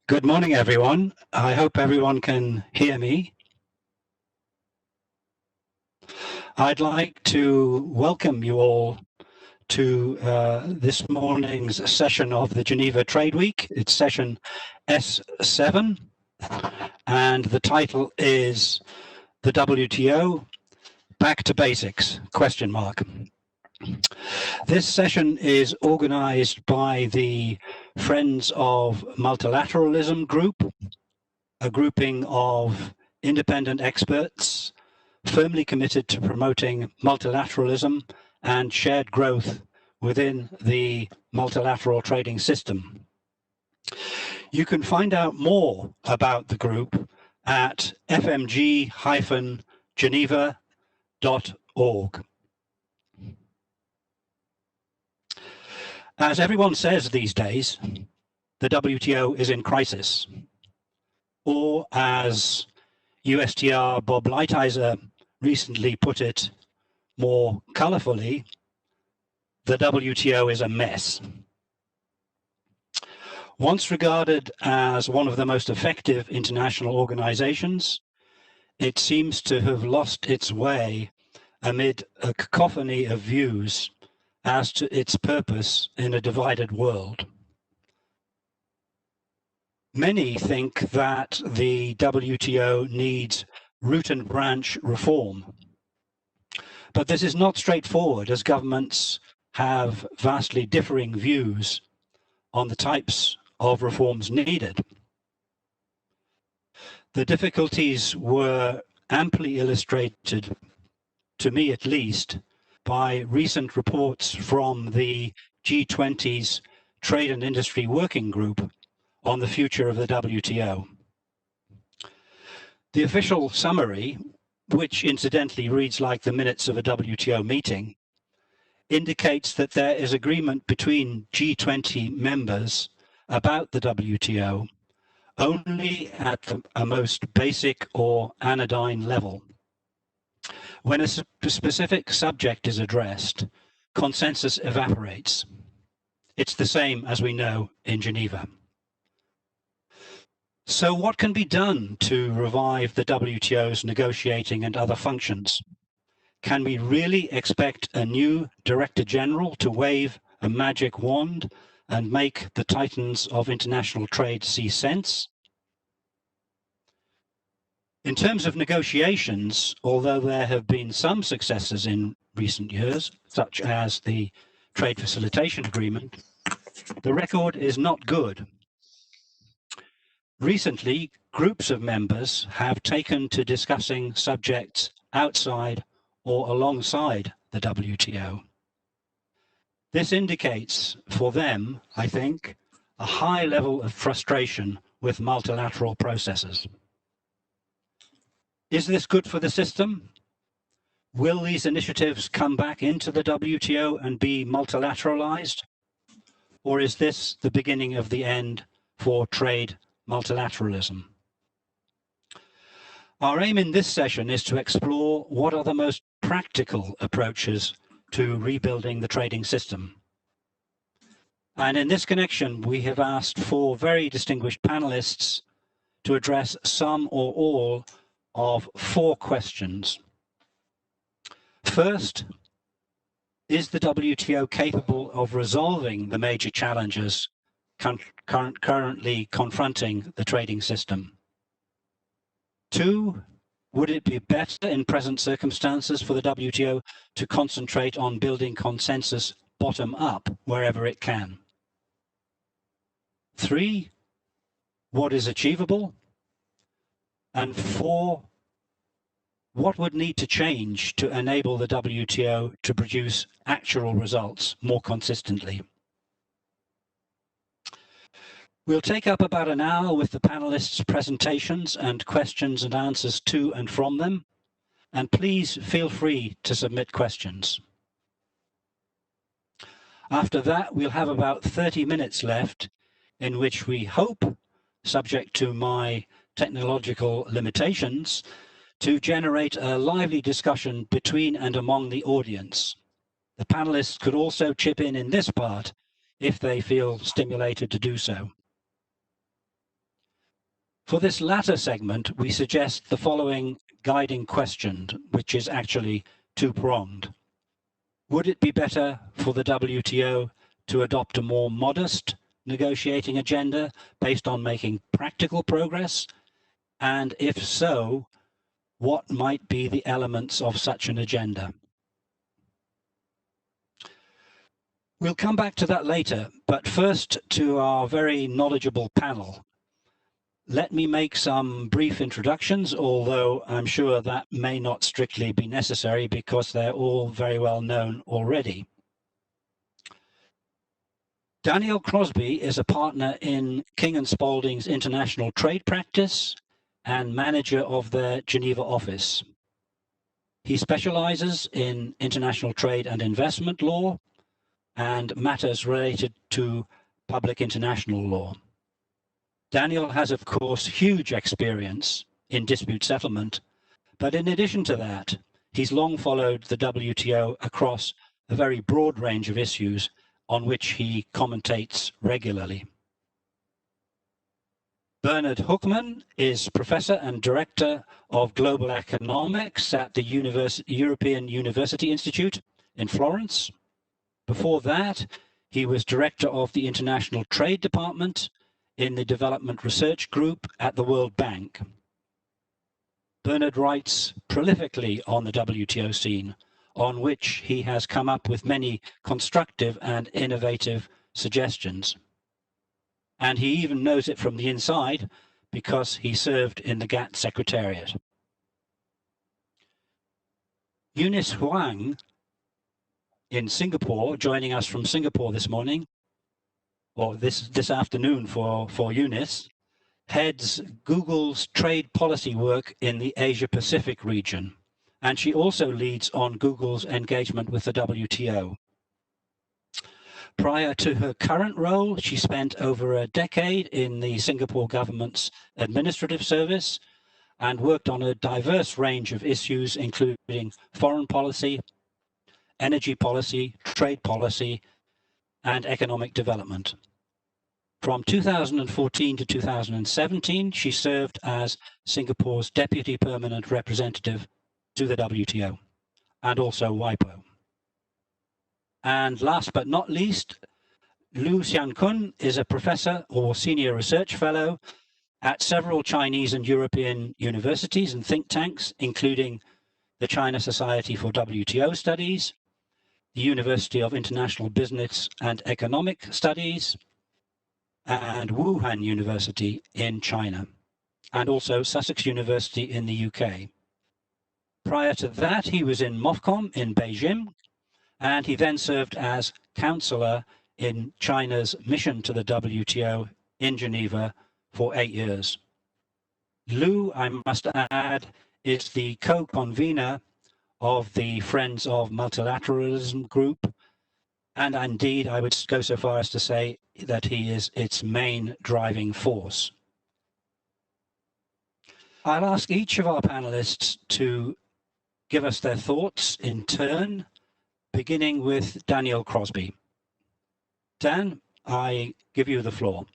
Good morning, everyone. I hope everyone can hear me. I'd like to welcome you all to this morning's session of the Geneva Trade Week. It's session S7, and the title is the WTO, Back to Basics, ? This session is organized by the Friends of Multilateralism group, a grouping of independent experts firmly committed to promoting multilateralism and shared growth within the multilateral trading system. You can find out more about the group at fmg-geneva.org. As everyone says these days, the WTO is in crisis. Or as USTR Bob Lighthizer recently put it more colorfully, the WTO is a mess. Once regarded as one of the most effective international organizations, it seems to have lost its way amid a cacophony of views as to its purpose in a divided world. Many think that the WTO needs root and branch reform. But this is not straightforward, as governments have vastly differing views on the types of reforms needed. The difficulties were amply illustrated, to me at least, by recent reports from the G20's Trade and Industry Working Group on the future of the WTO. The official summary, which incidentally reads like the minutes of a WTO meeting, indicates that there is agreement between G20 members about the WTO only at a most basic or anodyne level. When a specific subject is addressed, consensus evaporates. It's the same, as we know, in Geneva. So what can be done to revive the WTO's negotiating and other functions? Can we really expect a new Director General to wave a magic wand and make the titans of international trade see sense? In terms of negotiations, although there have been some successes in recent years, such as the Trade Facilitation Agreement, the record is not good. Recently, groups of members have taken to discussing subjects outside or alongside the WTO. This indicates for them, I think, a high level of frustration with multilateral processes. Is this good for the system? Will these initiatives come back into the WTO and be multilateralized? Or is this the beginning of the end for trade multilateralism? Our aim in this session is to explore what are the most practical approaches to rebuilding the trading system. And in this connection, we have asked 4 very distinguished panelists to address some or all of 4 questions. First, is the WTO capable of resolving the major challenges currently confronting the trading system? 2, would it be better in present circumstances for the WTO to concentrate on building consensus bottom up wherever it can? 3, what is achievable? And 4, what would need to change to enable the WTO to produce actual results more consistently? We'll take up about an hour with the panelists' presentations and questions and answers to and from them, and please feel free to submit questions. After that, we'll have about 30 minutes left in which we hope, subject to my technological limitations, to generate a lively discussion between and among the audience. The panelists could also chip in this part if they feel stimulated to do so. For this latter segment, we suggest the following guiding question, which is actually two-pronged. Would it be better for the WTO to adopt a more modest negotiating agenda based on making practical progress? And if so, what might be the elements of such an agenda? We'll come back to that later, but first to our very knowledgeable panel. Let me make some brief introductions, although I'm sure that may not strictly be necessary because they're all very well known already. Daniel Crosby is a partner in King & Spalding's international trade practice and manager of their Geneva office. He specializes in international trade and investment law and matters related to public international law. Daniel has, of course, huge experience in dispute settlement, but in addition to that, he's long followed the WTO across a very broad range of issues on which he commentates regularly. Bernard Hookman is Professor and Director of Global Economics at the European University Institute in Florence. Before that, he was Director of the International Trade Department in the Development Research Group at the World Bank. Bernard writes prolifically on the WTO scene, on which he has come up with many constructive and innovative suggestions. And he even knows it from the inside because he served in the GATT Secretariat. Eunice Huang in Singapore, joining us from Singapore this morning, or this afternoon for Eunice, heads Google's trade policy work in the Asia-Pacific region, and she also leads on Google's engagement with the WTO. Prior to her current role, she spent over a decade in the Singapore government's administrative service and worked on a diverse range of issues, including foreign policy, energy policy, trade policy, and economic development. From 2014 to 2017, she served as Singapore's Deputy Permanent Representative to the WTO and also WIPO. And last but not least, Liu Xiankun is a professor or senior research fellow at several Chinese and European universities and think tanks, including the China Society for WTO Studies, the University of International Business and Economic Studies, and Wuhan University in China, and also Sussex University in the UK. Prior to that, he was in MOFCOM in Beijing, and he then served as counselor in China's mission to the WTO in Geneva for 8 years. Liu, I must add, is the co-convener of the Friends of Multilateralism group, and indeed I would go so far as to say that he is its main driving force. I'll ask each of our panelists to give us their thoughts in turn, beginning with Daniel Crosby. Dan, I give you the floor.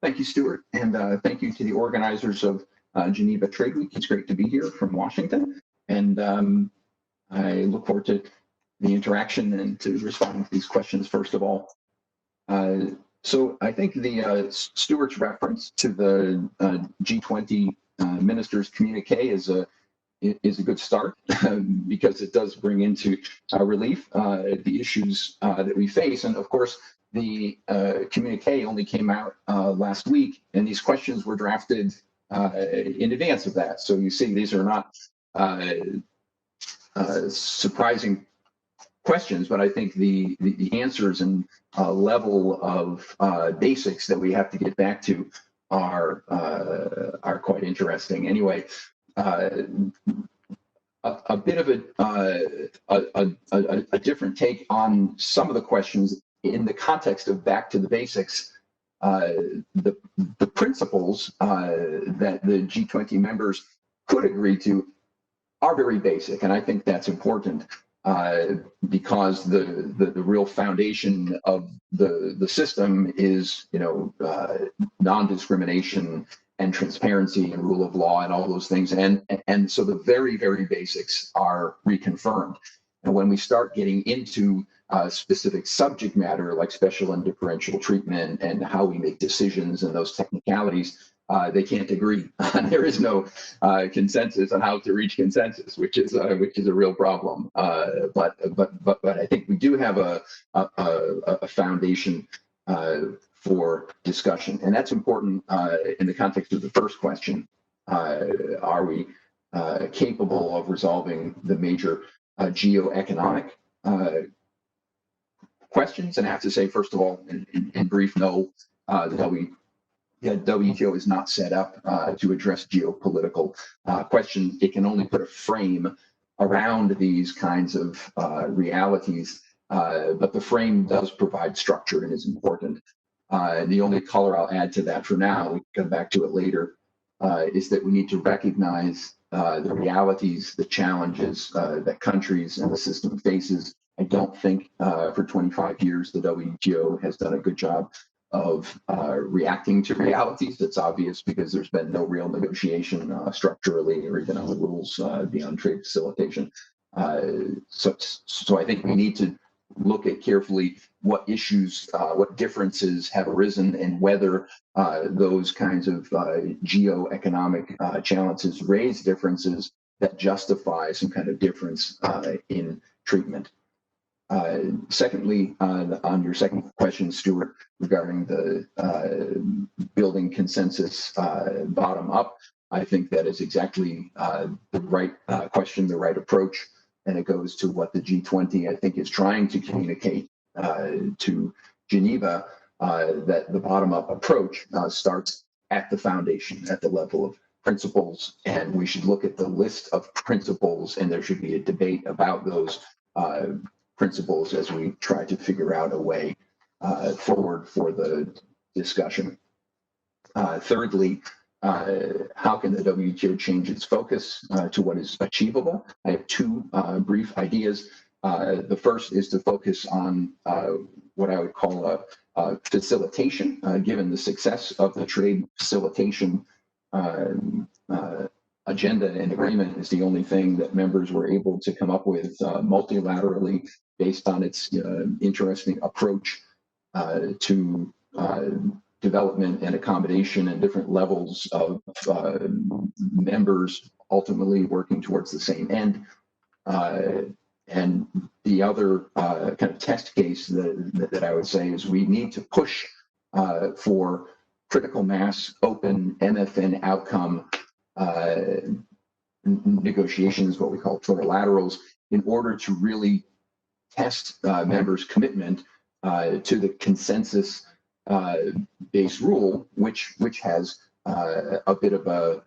Thank you, Stuart, and thank you to the organizers of Geneva Trade Week. It's great to be here from Washington, and I look forward to the interaction and to responding to these questions first of all. So I think the Stuart's reference to the G20 ministers' communique is a good start because it does bring into relief the issues that we face. And of course, the communique only came out last week, and these questions were drafted in advance of that. So you see, these are not surprising questions, but I think the answers and level of basics that we have to get back to are quite interesting. Anyway, a bit of a different take on some of the questions in the context of back to the basics. The principles that the G20 members could agree to are very basic, and I think that's important. because the real foundation of the system is, non-discrimination and transparency and rule of law and all those things. And so the very, very basics are reconfirmed. And when we start getting into specific subject matter like special and differential treatment and how we make decisions and those technicalities, they can't agree. There is no consensus on how to reach consensus, which is a real problem. But I think we do have a foundation for discussion, and that's important in the context of the first question. Are we capable of resolving the major geoeconomic questions? And I have to say, first of all, in brief, no. The WTO is not set up to address geopolitical questions. It can only put a frame around these kinds of realities, but the frame does provide structure and is important. The only color I'll add to that for now, we can come back to it later, is that we need to recognize the realities, the challenges that countries and the system faces. I don't think for 25 years the WTO has done a good job of reacting to realities. That's obvious because there's been no real negotiation structurally or even on the rules beyond trade facilitation. So I think we need to look at carefully what issues, what differences have arisen, and whether those kinds of geoeconomic challenges raise differences that justify some kind of difference in treatment. Secondly, on your second question, Stuart, regarding the building consensus bottom up, I think that is exactly the right question, the right approach. And it goes to what the G20, I think, is trying to communicate to Geneva, that the bottom-up approach starts at the foundation, at the level of principles, and we should look at the list of principles, and there should be a debate about those principles as we try to figure out a way forward for the discussion. Thirdly, how can the WTO change its focus to what is achievable? I have two brief ideas. The first is to focus on what I would call a facilitation, given the success of the trade facilitation agenda and agreement is the only thing that members were able to come up with multilaterally based on its interesting approach to development and accommodation and different levels of members ultimately working towards the same end. And the other kind of test case that I would say is we need to push for critical mass, open MFN outcome negotiations, what we call plurilaterals, in order to really test members' commitment to the consensus based rule, which has a bit of a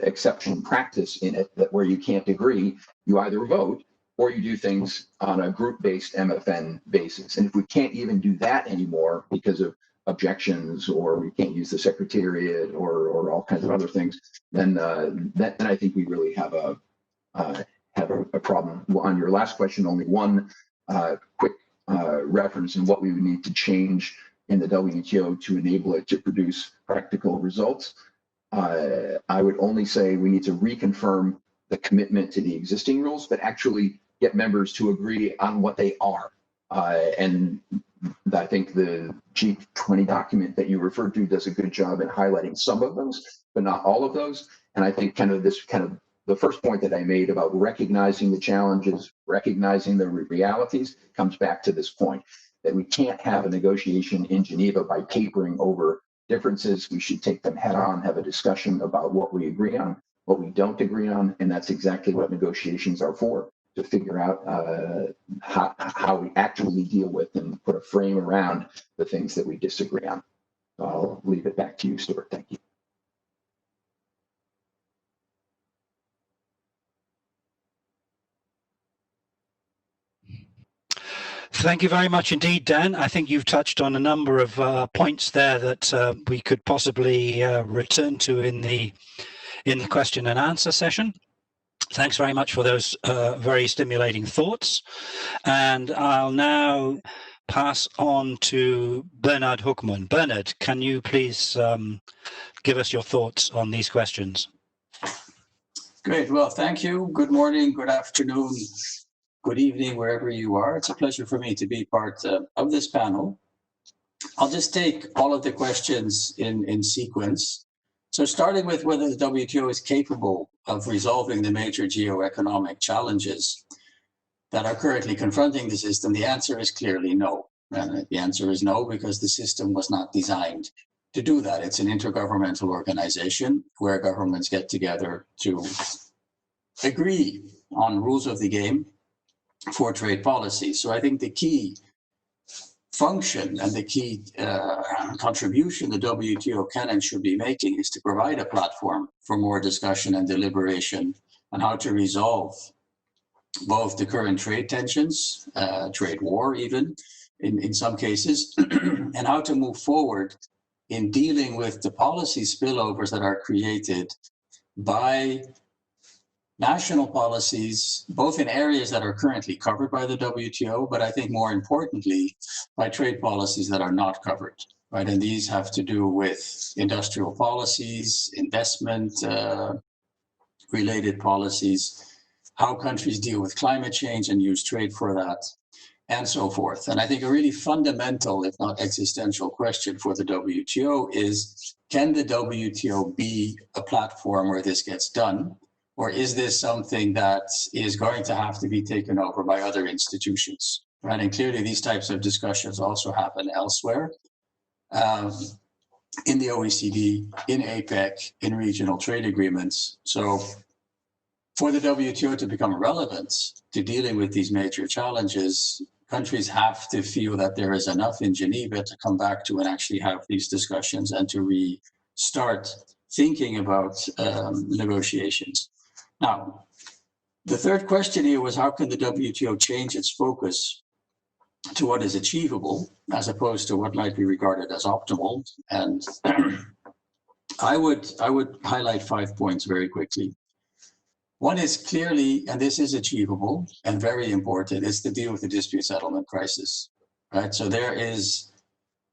exception practice in it, that where you can't agree, you either vote or you do things on a group-based MFN basis. And if we can't even do that anymore because of objections, or we can't use the secretariat, or all kinds of other things, then I think we really have a problem. Well, on your last question, only one quick reference in what we would need to change in the WTO to enable it to produce practical results. I would only say we need to reconfirm the commitment to the existing rules, but actually get members to agree on what they are. And I think the G20 document that you referred to does a good job in highlighting some of those, but not all of those. And I think the first point that I made about recognizing the challenges, recognizing the realities, comes back to this point that we can't have a negotiation in Geneva by papering over differences. We should take them head on, have a discussion about what we agree on, what we don't agree on, and that's exactly what negotiations are for, to figure out how we actually deal with and put a frame around the things that we disagree on. So I'll leave it back to you, Stuart. Thank you. Thank you very much indeed, Dan. I think you've touched on a number of points there that we could possibly return to in the question and answer session. Thanks very much for those very stimulating thoughts. And I'll now pass on to Bernard Hookman. Bernard, can you please give us your thoughts on these questions? Great. Well, thank you. Good morning, good afternoon, good evening, wherever you are. It's a pleasure for me to be part of this panel. I'll just take all of the questions in sequence. So starting with whether the WTO is capable of resolving the major geoeconomic challenges that are currently confronting the system, the answer is clearly no. And the answer is no, because the system was not designed to do that. It's an intergovernmental organization where governments get together to agree on rules of the game for trade policy. So I think the key function and the key contribution the WTO can and should be making is to provide a platform for more discussion and deliberation on how to resolve both the current trade tensions, trade war even, in some cases, and how to move forward in dealing with the policy spillovers that are created by national policies, both in areas that are currently covered by the WTO, but I think more importantly, by trade policies that are not covered, right? And these have to do with industrial policies, investment related policies, how countries deal with climate change and use trade for that, and so forth. And I think a really fundamental, if not existential question for the WTO is, can the WTO be a platform where this gets done? Or is this something that is going to have to be taken over by other institutions, right? And clearly these types of discussions also happen elsewhere, in the OECD, in APEC, in regional trade agreements. So for the WTO to become relevant to dealing with these major challenges, countries have to feel that there is enough in Geneva to come back to and actually have these discussions and to restart thinking about negotiations. Now, the third question here was, how can the WTO change its focus to what is achievable as opposed to what might be regarded as optimal? And I would highlight 5 points very quickly. One is clearly, and this is achievable and very important, is to deal with the dispute settlement crisis, right? So there is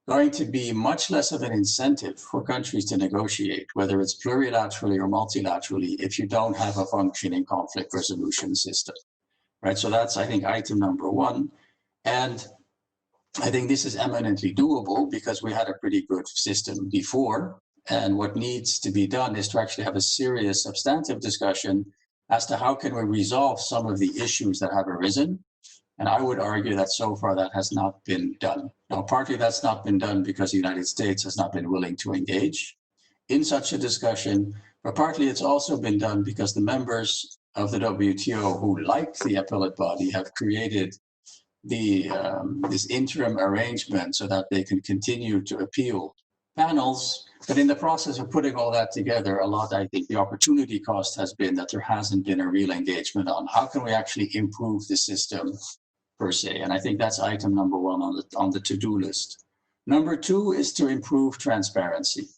going to be much less of an incentive for countries to negotiate, whether it's plurilaterally or multilaterally, if you don't have a functioning conflict resolution system, right? So that's, I think, item number one. And I think this is eminently doable because we had a pretty good system before. And what needs to be done is to actually have a serious substantive discussion as to how can we resolve some of the issues that have arisen. And I would argue that so far that has not been done. Now, partly that's not been done because the United States has not been willing to engage in such a discussion, but partly it's also been done because the members of the WTO who, like the appellate body, have created the this interim arrangement so that they can continue to appeal panels. But in the process of putting all that together, a lot, I think the opportunity cost has been that there hasn't been a real engagement on how can we actually improve the system per se. And I think that's item number one on the to-do list. Number two is to improve transparency.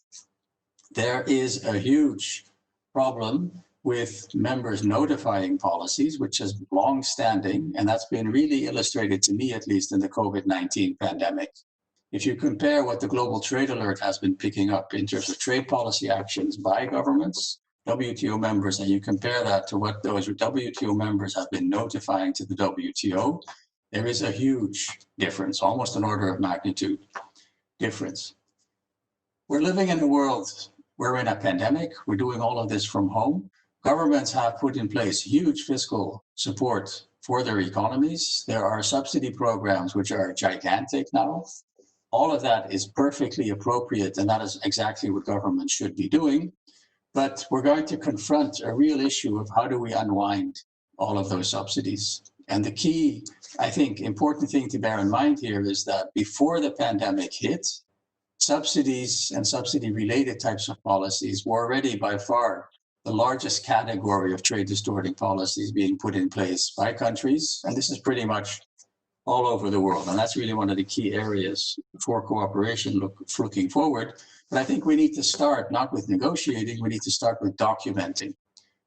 There is a huge problem with members notifying policies, which is long-standing, and that's been really illustrated to me, at least in the COVID-19 pandemic. If you compare what the Global Trade Alert has been picking up in terms of trade policy actions by governments, WTO members, and you compare that to what those WTO members have been notifying to the WTO, there is a huge difference, almost an order of magnitude difference. We're living in a world, we're in a pandemic, we're doing all of this from home. Governments have put in place huge fiscal support for their economies. There are subsidy programs which are gigantic now. All of that is perfectly appropriate, and that is exactly what government should be doing. But we're going to confront a real issue of how do we unwind all of those subsidies. And the key, I think, important thing to bear in mind here is that before the pandemic hit, subsidies and subsidy-related types of policies were already by far the largest category of trade distorting policies being put in place by countries. And this is pretty much all over the world. And that's really one of the key areas for cooperation looking forward. But I think we need to start not with negotiating, we need to start with documenting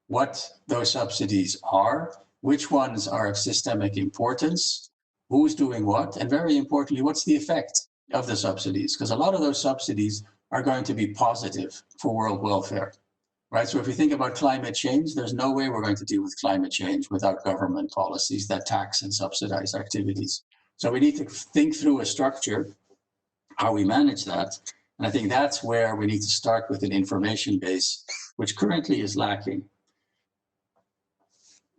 what those subsidies are, which ones are of systemic importance, who's doing what, and very importantly, what's the effect of the subsidies? Because a lot of those subsidies are going to be positive for world welfare, right? So if we think about climate change, there's no way we're going to deal with climate change without government policies that tax and subsidize activities. So we need to think through a structure, how we manage that. And I think that's where we need to start with an information base, which currently is lacking.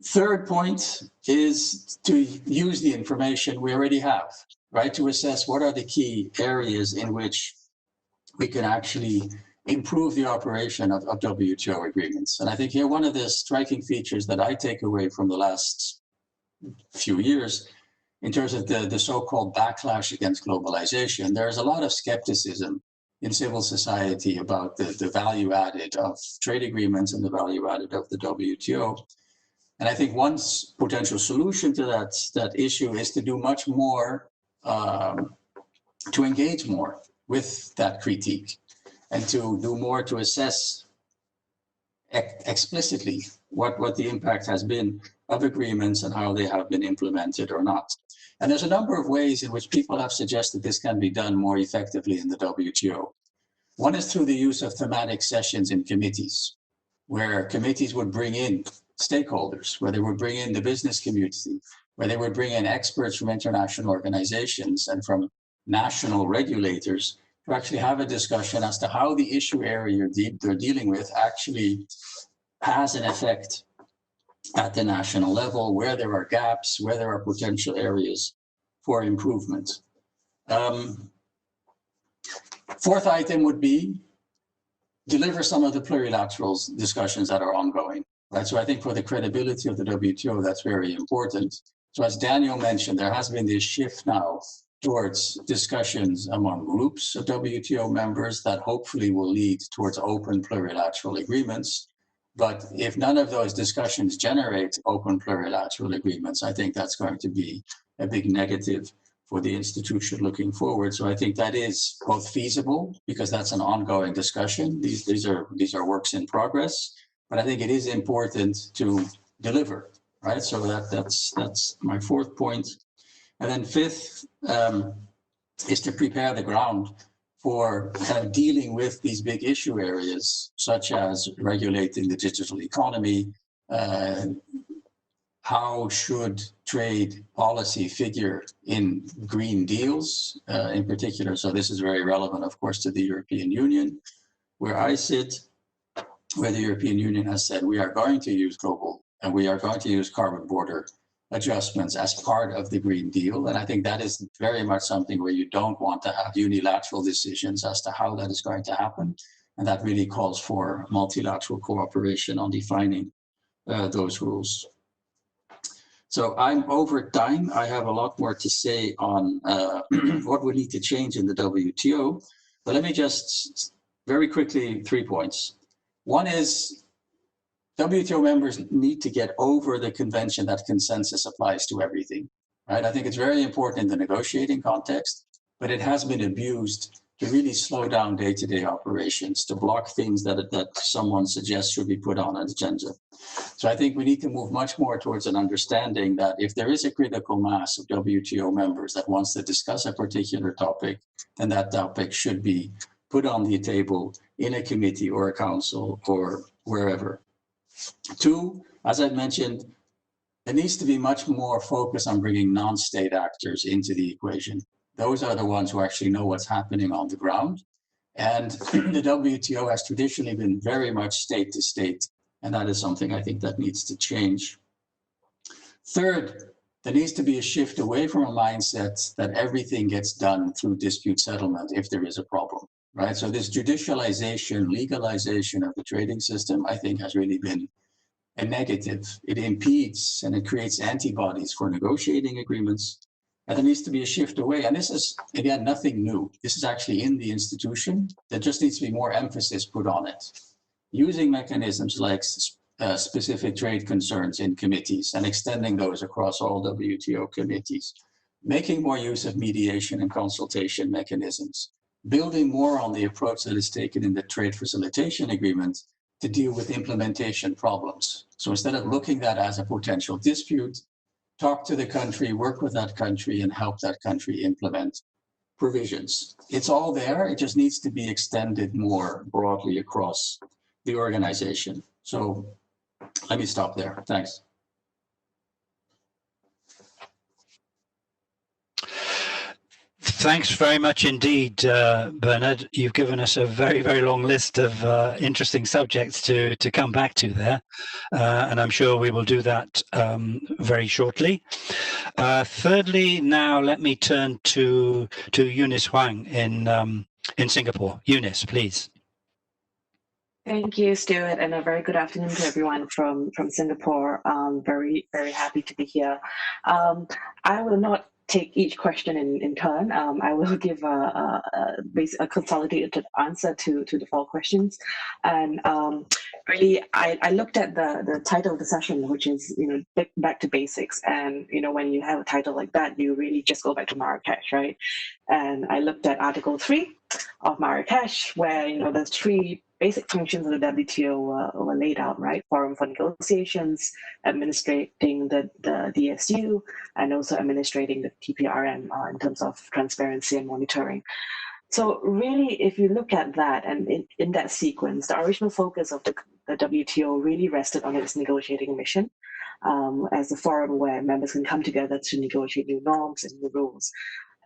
Third point is to use the information we already have, right? To assess what are the key areas in which we can actually improve the operation of WTO agreements. And I think here one of the striking features that I take away from the last few years in terms of the so-called backlash against globalization, there's a lot of skepticism in civil society about the value added of trade agreements and the value added of the WTO. And I think one potential solution to that issue is to do much more, to engage more with that critique and to do more to assess explicitly what the impact has been of agreements and how they have been implemented or not. And there's a number of ways in which people have suggested this can be done more effectively in the WTO. One is through the use of thematic sessions in committees, where committees would bring in stakeholders, where they would bring in the business community, where they would bring in experts from international organizations and from national regulators to actually have a discussion as to how the issue area they're dealing with actually has an effect at the national level, where there are gaps, where there are potential areas for improvement. Fourth item would be deliver some of the plurilateral discussions that are ongoing, right? So I think for the credibility of the WTO, that's very important. So as Daniel mentioned, there has been this shift now towards discussions among groups of WTO members that hopefully will lead towards open plurilateral agreements. But if none of those discussions generate open plurilateral agreements, I think that's going to be a big negative for the institution looking forward. So I think that is both feasible because that's an ongoing discussion. These are works in progress, but I think it is important to deliver, right? So that's my fourth point. And then fifth is to prepare the ground for dealing with these big issue areas, such as regulating the digital economy. How should trade policy figure in green deals in particular? So this is very relevant, of course, to the European Union, where I sit, where the European Union has said we are going to use global and we are going to use carbon border adjustments as part of the Green Deal. And I think that is very much something where you don't want to have unilateral decisions as to how that is going to happen. And that really calls for multilateral cooperation on defining those rules. So I'm over time. I have a lot more to say on what we need to change in the WTO. But let me just very quickly, 3 points. One is WTO members need to get over the convention that consensus applies to everything, right? I think it's very important in the negotiating context, but it has been abused to really slow down day-to-day operations, to block things that someone suggests should be put on an agenda. So I think we need to move much more towards an understanding that if there is a critical mass of WTO members that wants to discuss a particular topic, then that topic should be put on the table in a committee or a council or wherever. 2, as I mentioned, there needs to be much more focus on bringing non-state actors into the equation. Those are the ones who actually know what's happening on the ground. And the WTO has traditionally been very much state to state, and that is something I think that needs to change. 3rd, there needs to be a shift away from a mindset that everything gets done through dispute settlement if there is a problem. Right, so this judicialization, legalization of the trading system, I think has really been a negative. It impedes and it creates antibodies for negotiating agreements. And there needs to be a shift away. And this is, again, nothing new. This is actually in the institution. There just needs to be more emphasis put on it. Using mechanisms like specific trade concerns in committees and extending those across all WTO committees. Making more use of mediation and consultation mechanisms. Building more on the approach that is taken in the trade facilitation agreement to deal with implementation problems. So instead of looking at that as a potential dispute, talk to the country, work with that country, and help that country implement provisions. It's all there. It just needs to be extended more broadly across the organization. So let me stop there. Thanks. Thanks very much indeed, Bernard. You've given us a very, very long list of interesting subjects to come back to there, and I'm sure we will do that very shortly. Thirdly, now let me turn to Eunice Huang in Singapore. Eunice, please. Thank you, Stuart, and a very good afternoon to everyone from Singapore. Very, very happy to be here. I will not take each question in turn. I will give a consolidated answer to the 4 questions. And really, I looked at the title of the session, which is, back to basics. And, when you have a title like that, you really just go back to Marrakesh, right? And I looked at Article 3 of Marrakesh, where, there's 3 basic functions of the WTO were laid out, right? Forum for negotiations, administrating the DSU, and also administrating the TPRM in terms of transparency and monitoring. So really, if you look at that, and in that sequence, the original focus of the WTO really rested on its negotiating mission as a forum where members can come together to negotiate new norms and new rules.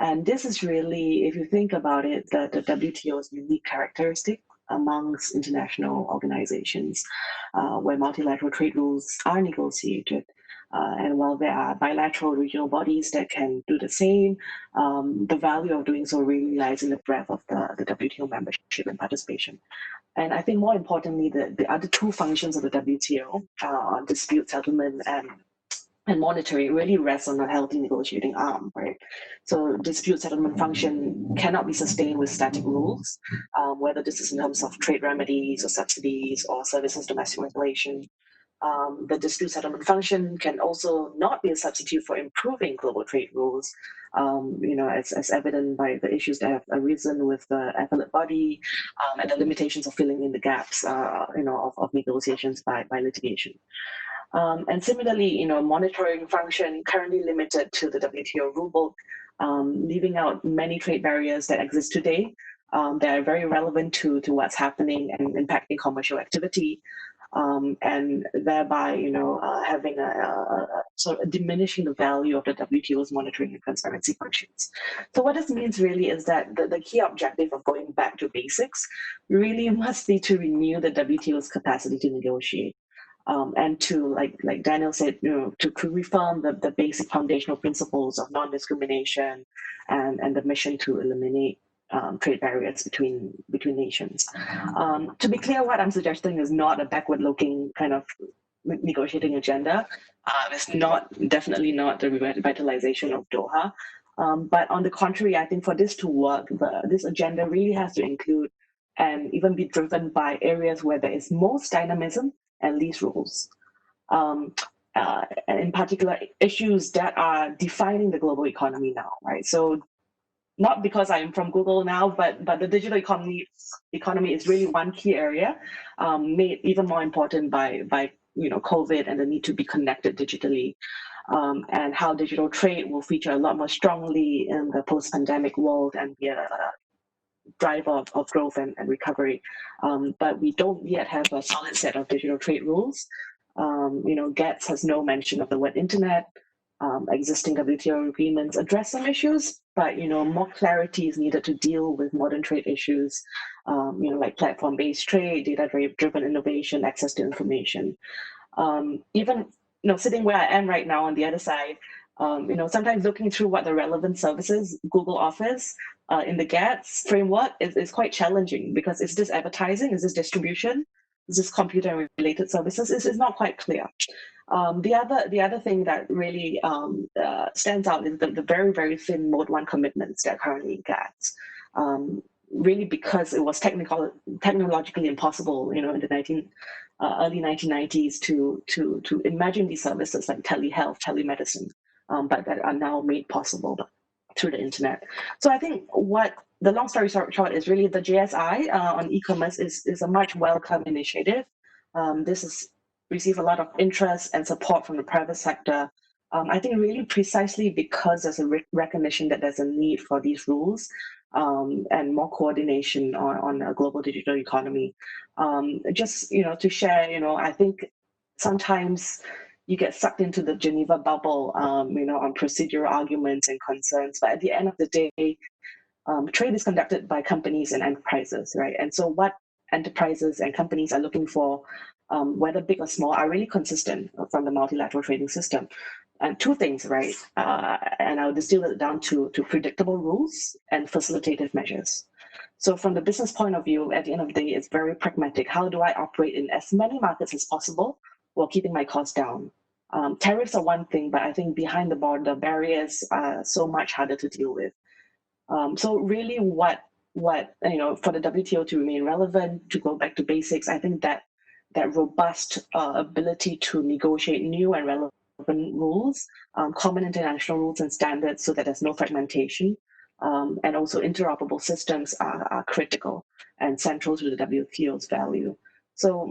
And this is really, if you think about it, the WTO's unique characteristic amongst international organizations where multilateral trade rules are negotiated. And while there are bilateral regional bodies that can do the same, the value of doing so really lies in the breadth of the WTO membership and participation. And I think more importantly, the other 2 functions of the WTO, dispute settlement and monitoring, really rests on a healthy negotiating arm, right? So dispute settlement function cannot be sustained with static rules, whether this is in terms of trade remedies or subsidies or services domestic regulation. The dispute settlement function can also not be a substitute for improving global trade rules, as evident by the issues that have arisen with the appellate body and the limitations of filling in the gaps, of negotiations by litigation. And similarly, monitoring function currently limited to the WTO rulebook, leaving out many trade barriers that exist today that are very relevant to what's happening and impacting commercial activity, and thereby, having a sort of diminishing the value of the WTO's monitoring and transparency functions. So what this means really is that the key objective of going back to basics really must be to renew the WTO's capacity to negotiate. And to, like Daniel said, to reaffirm the basic foundational principles of non-discrimination and the mission to eliminate trade barriers between nations. To be clear, what I'm suggesting is not a backward-looking kind of negotiating agenda. It's definitely not the revitalization of Doha. But on the contrary, I think for this to work, this agenda really has to include and even be driven by areas where there is most dynamism and least rules. And in particular, issues that are defining the global economy now, right? So not because I'm from Google now, but the digital economy is really one key area, made even more important by COVID and the need to be connected digitally, and how digital trade will feature a lot more strongly in the post-pandemic world and be a driver of growth and recovery. But we don't yet have a solid set of digital trade rules. GATS has no mention of the word internet. Existing WTO agreements address some issues, but more clarity is needed to deal with modern trade issues, like platform-based trade, data-driven innovation, access to information. Even sitting where I am right now on the other side, sometimes looking through what the relevant services Google offers in the GATS framework is quite challenging, because is this advertising? Is this distribution? Is this computer and related services? It's not quite clear. The other thing that really stands out is the very, very thin Mode 1 commitments that are currently in GATS. Really because it was technologically impossible, in the early 1990s to imagine these services like telehealth, telemedicine, but that are now made possible through the internet. So I think what the long story short is really the JSI on e-commerce is a much welcome initiative. This has received a lot of interest and support from the private sector. I think really precisely because there's a recognition that there's a need for these rules and more coordination on a global digital economy. Just to share, I think sometimes you get sucked into the Geneva bubble, on procedural arguments and concerns. But at the end of the day, trade is conducted by companies and enterprises, right? And so what enterprises and companies are looking for, whether big or small, are really consistent from the multilateral trading system. And two things, right? And I'll distill it down to predictable rules and facilitative measures. So from the business point of view, at the end of the day, it's very pragmatic. How do I operate in as many markets as possible while keeping my costs down? Tariffs are one thing, but I think behind the border, barriers are so much harder to deal with. So really what for the WTO to remain relevant, to go back to basics, I think that robust ability to negotiate new and relevant rules, common international rules and standards so that there's no fragmentation, and also interoperable systems are critical and central to the WTO's value. So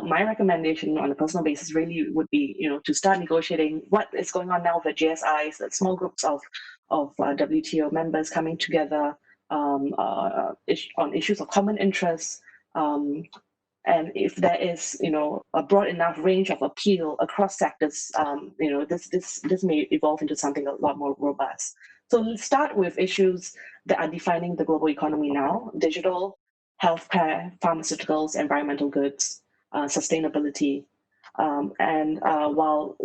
my recommendation on a personal basis really would be, to start negotiating what is going on now for GSIs, that small groups of WTO members coming together on issues of common interest. And if there is, a broad enough range of appeal across sectors, this may evolve into something a lot more robust. So let's start with issues that are defining the global economy now: digital, healthcare, pharmaceuticals, environmental goods, sustainability. And while,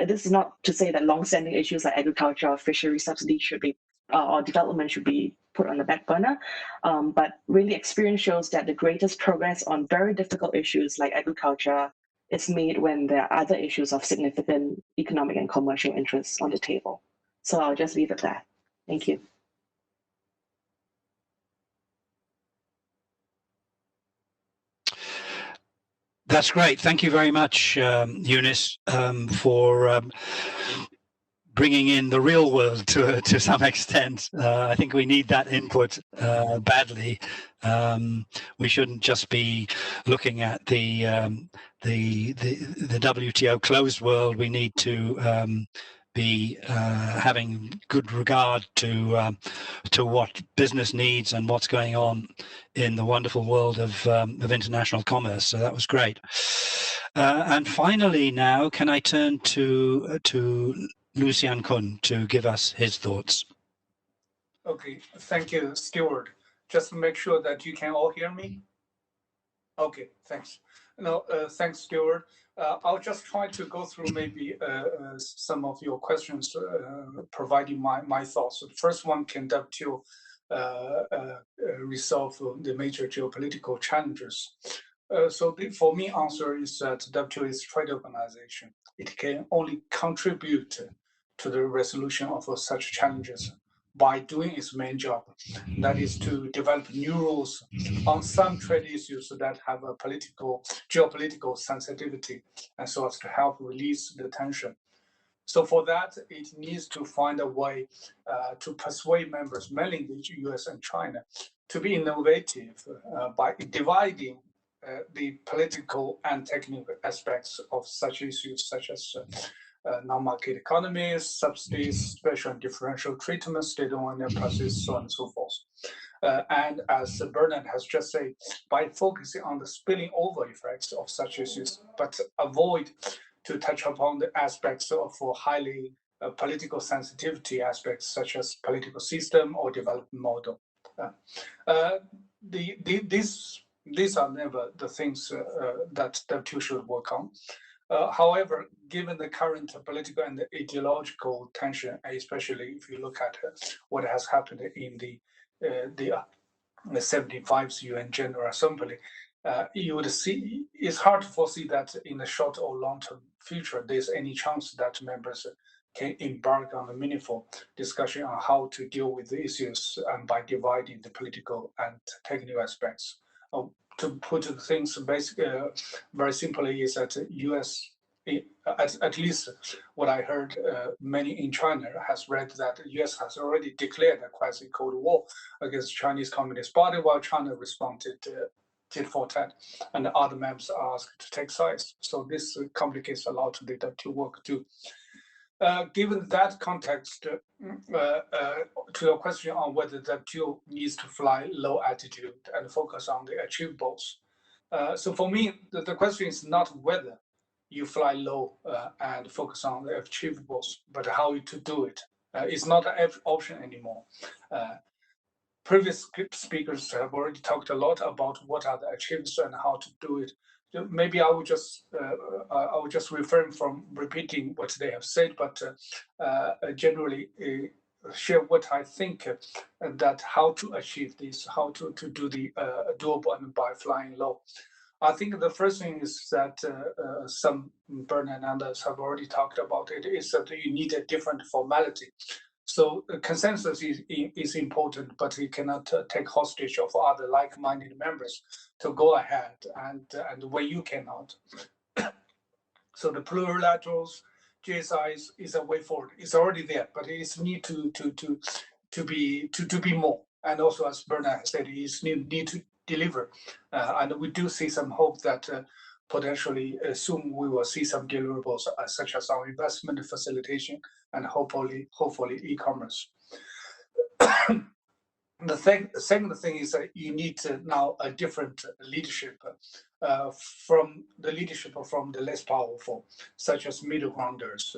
this is not to say that long-standing issues like agriculture or fishery subsidy should be, or development should be put on the back burner, but really experience shows that the greatest progress on very difficult issues like agriculture is made when there are other issues of significant economic and commercial interests on the table. So I'll just leave it there. Thank you. That's great. Thank you very much, Eunice, for bringing in the real world to some extent. I think we need that input badly. We shouldn't just be looking at the WTO closed world. We need to be having good regard to what business needs and what's going on in the wonderful world of international commerce. So that was great. And finally, now, can I turn to Lucian Kun to give us his thoughts? Okay, thank you, Stuart. Just to make sure that you can all hear me. Okay, thanks. No, thanks, Stuart. I'll just try to go through maybe some of your questions, providing my thoughts. So the first one, can WTO resolve the major geopolitical challenges? So for me, answer is that WTO is a trade organization. It can only contribute to the resolution of such challenges by doing its main job, that is to develop new rules on some trade issues that have a geopolitical sensitivity, and so as to help release the tension. So for that, it needs to find a way to persuade members, mainly the US and China, to be innovative by dividing the political and technical aspects of such issues, such as non-market economies, subsidies, special and differential treatment, state-owned enterprises, so on and so forth. And as Bernard has just said, by focusing on the spilling over effects of such issues, but avoid to touch upon the aspects of highly political sensitivity aspects, such as political system or development model. These are never the things that WTO should work on. However, given the current political and ideological tension, especially if you look at what has happened in the 75th UN General Assembly, you would see it's hard to foresee that in the short or long-term future there's any chance that members can embark on a meaningful discussion on how to deal with the issues and by dividing the political and technical aspects. To put things basically very simply is that US, at least what I heard, many in China has read that the US has already declared a quasi-Cold War against Chinese Communist Party, while China responded tit for tat, and other members are asked to take sides. So this complicates a lot of the WTO work too. Given that context, to your question on whether the WTO needs to fly low altitude and focus on the achievables. So for me, the question is not whether you fly low and focus on the achievables, but how to do it. It's not an option anymore. Previous speakers have already talked a lot about what are the achievements and how to do it. Maybe I would just refrain from repeating what they have said, but generally share what I think that how to achieve this, how to do the doable and by flying low. I think the first thing is that some Bernard and others have already talked about it, is that you need a different formality. So consensus is important, but you cannot take hostage of other like-minded members to go ahead, and when you cannot. So the plurilaterals, GSI is a way forward. It's already there, but it's need to be more. And also, as Bernard said, it's need to deliver. And we do see some hope that potentially soon we will see some deliverables such as our investment facilitation and hopefully e-commerce. The second thing is that you need now a different leadership from the leadership from the less powerful, such as middle grounders,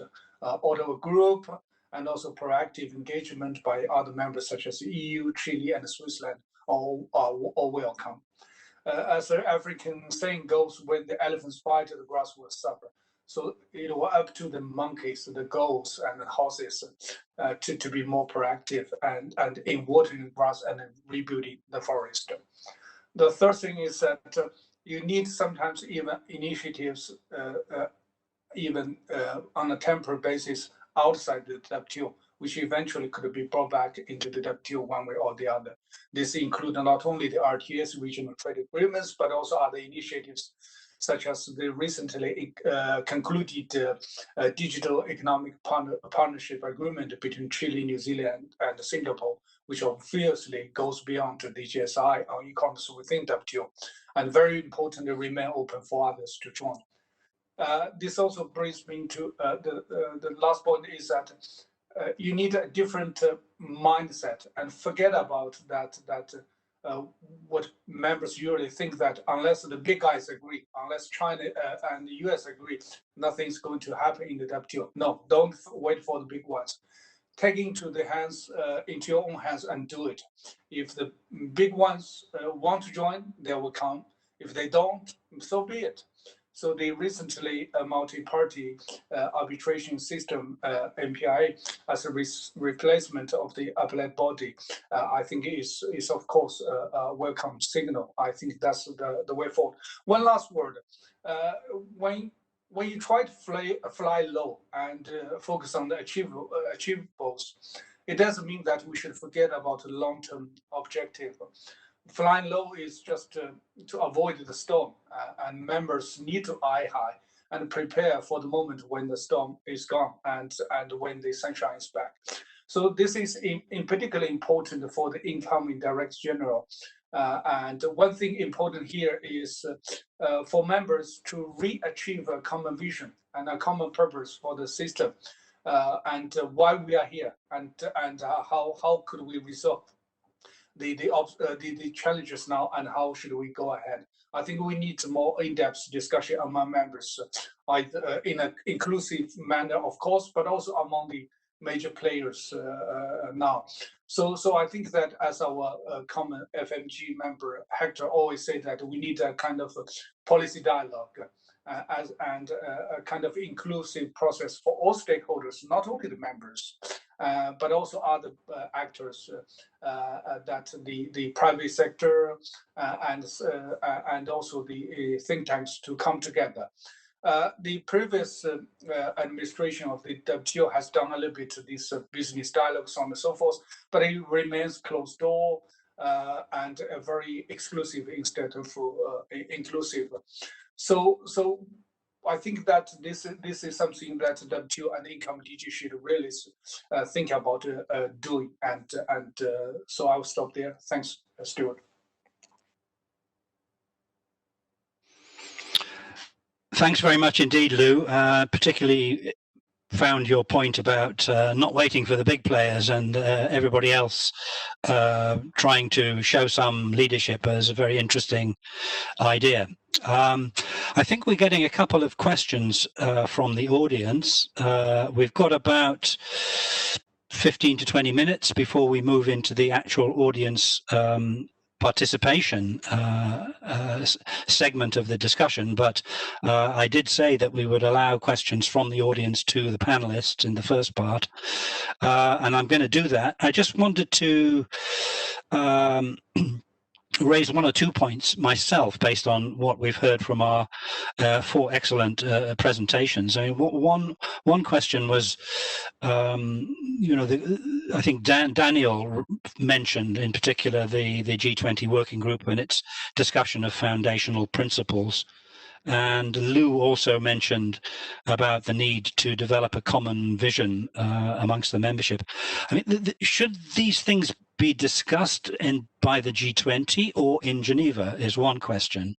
order a group, and also proactive engagement by other members such as the EU, Chile, and Switzerland, all welcome. As the African saying goes, when the elephants fight, the grass will suffer. So it will up to the monkeys, the goats, and the horses to be more proactive and in watering the grass and rebuilding the forest. The third thing is that you need sometimes even initiatives, even on a temporary basis outside the WTO, which eventually could be brought back into the WTO one way or the other. This includes not only the RTS, regional trade agreements, but also other initiatives such as the recently concluded digital economic partnership agreement between Chile, New Zealand, and Singapore, which obviously goes beyond the GSI on e-commerce within WTO, and very importantly remain open for others to join. This also brings me to the last point is that you need a different mindset and forget about that what members usually think that unless the big guys agree, unless China and the US agree, nothing's going to happen in the WTO. No, don't wait for the big ones. Take into your own hands and do it. If the big ones want to join, they will come. If they don't, so be it. So the recently multi-party arbitration system, MPI, as a replacement of the Appellate body, I think is of course a welcome signal. I think that's the way forward. One last word. When you try to fly low and focus on the achievables, it doesn't mean that we should forget about the long-term objective. Flying low is just to avoid the storm, and members need to eye high and prepare for the moment when the storm is gone and when the sunshine is back. So this is in particular important for the incoming Director General. And one thing important here is for members to re-achieve a common vision and a common purpose for the system, and why we are here, and how could we resolve the challenges now, and how should we go ahead. I think we need more in-depth discussion among members, in an inclusive manner, of course, but also among the major players now. So I think that as our common FMG member Hector always say that we need a kind of policy dialogue and a kind of inclusive process for all stakeholders, not only the members, but also other actors, that the private sector and also the think tanks to come together. The previous administration of the WTO has done a little bit of this business dialogue, so on and so forth, but it remains closed door and very exclusive instead of inclusive. So I think that this is something that WTO and income DG should really think about doing, and so I'll stop there. Thanks, Stuart. Thanks very much indeed, Lou. Particularly found your point about not waiting for the big players and everybody else trying to show some leadership as a very interesting idea. I think we're getting a couple of questions from the audience. We've got about 15 to 20 minutes before we move into the actual audience participation segment of the discussion, but I did say that we would allow questions from the audience to the panelists in the first part, and I'm going to do that. I just wanted to raise one or two points myself based on what we've heard from our four excellent presentations. I mean, one question was, I think Daniel mentioned in particular the G20 working group and its discussion of foundational principles. And Lou also mentioned about the need to develop a common vision amongst the membership. I mean, should these things be discussed by the G20 or in Geneva is one question.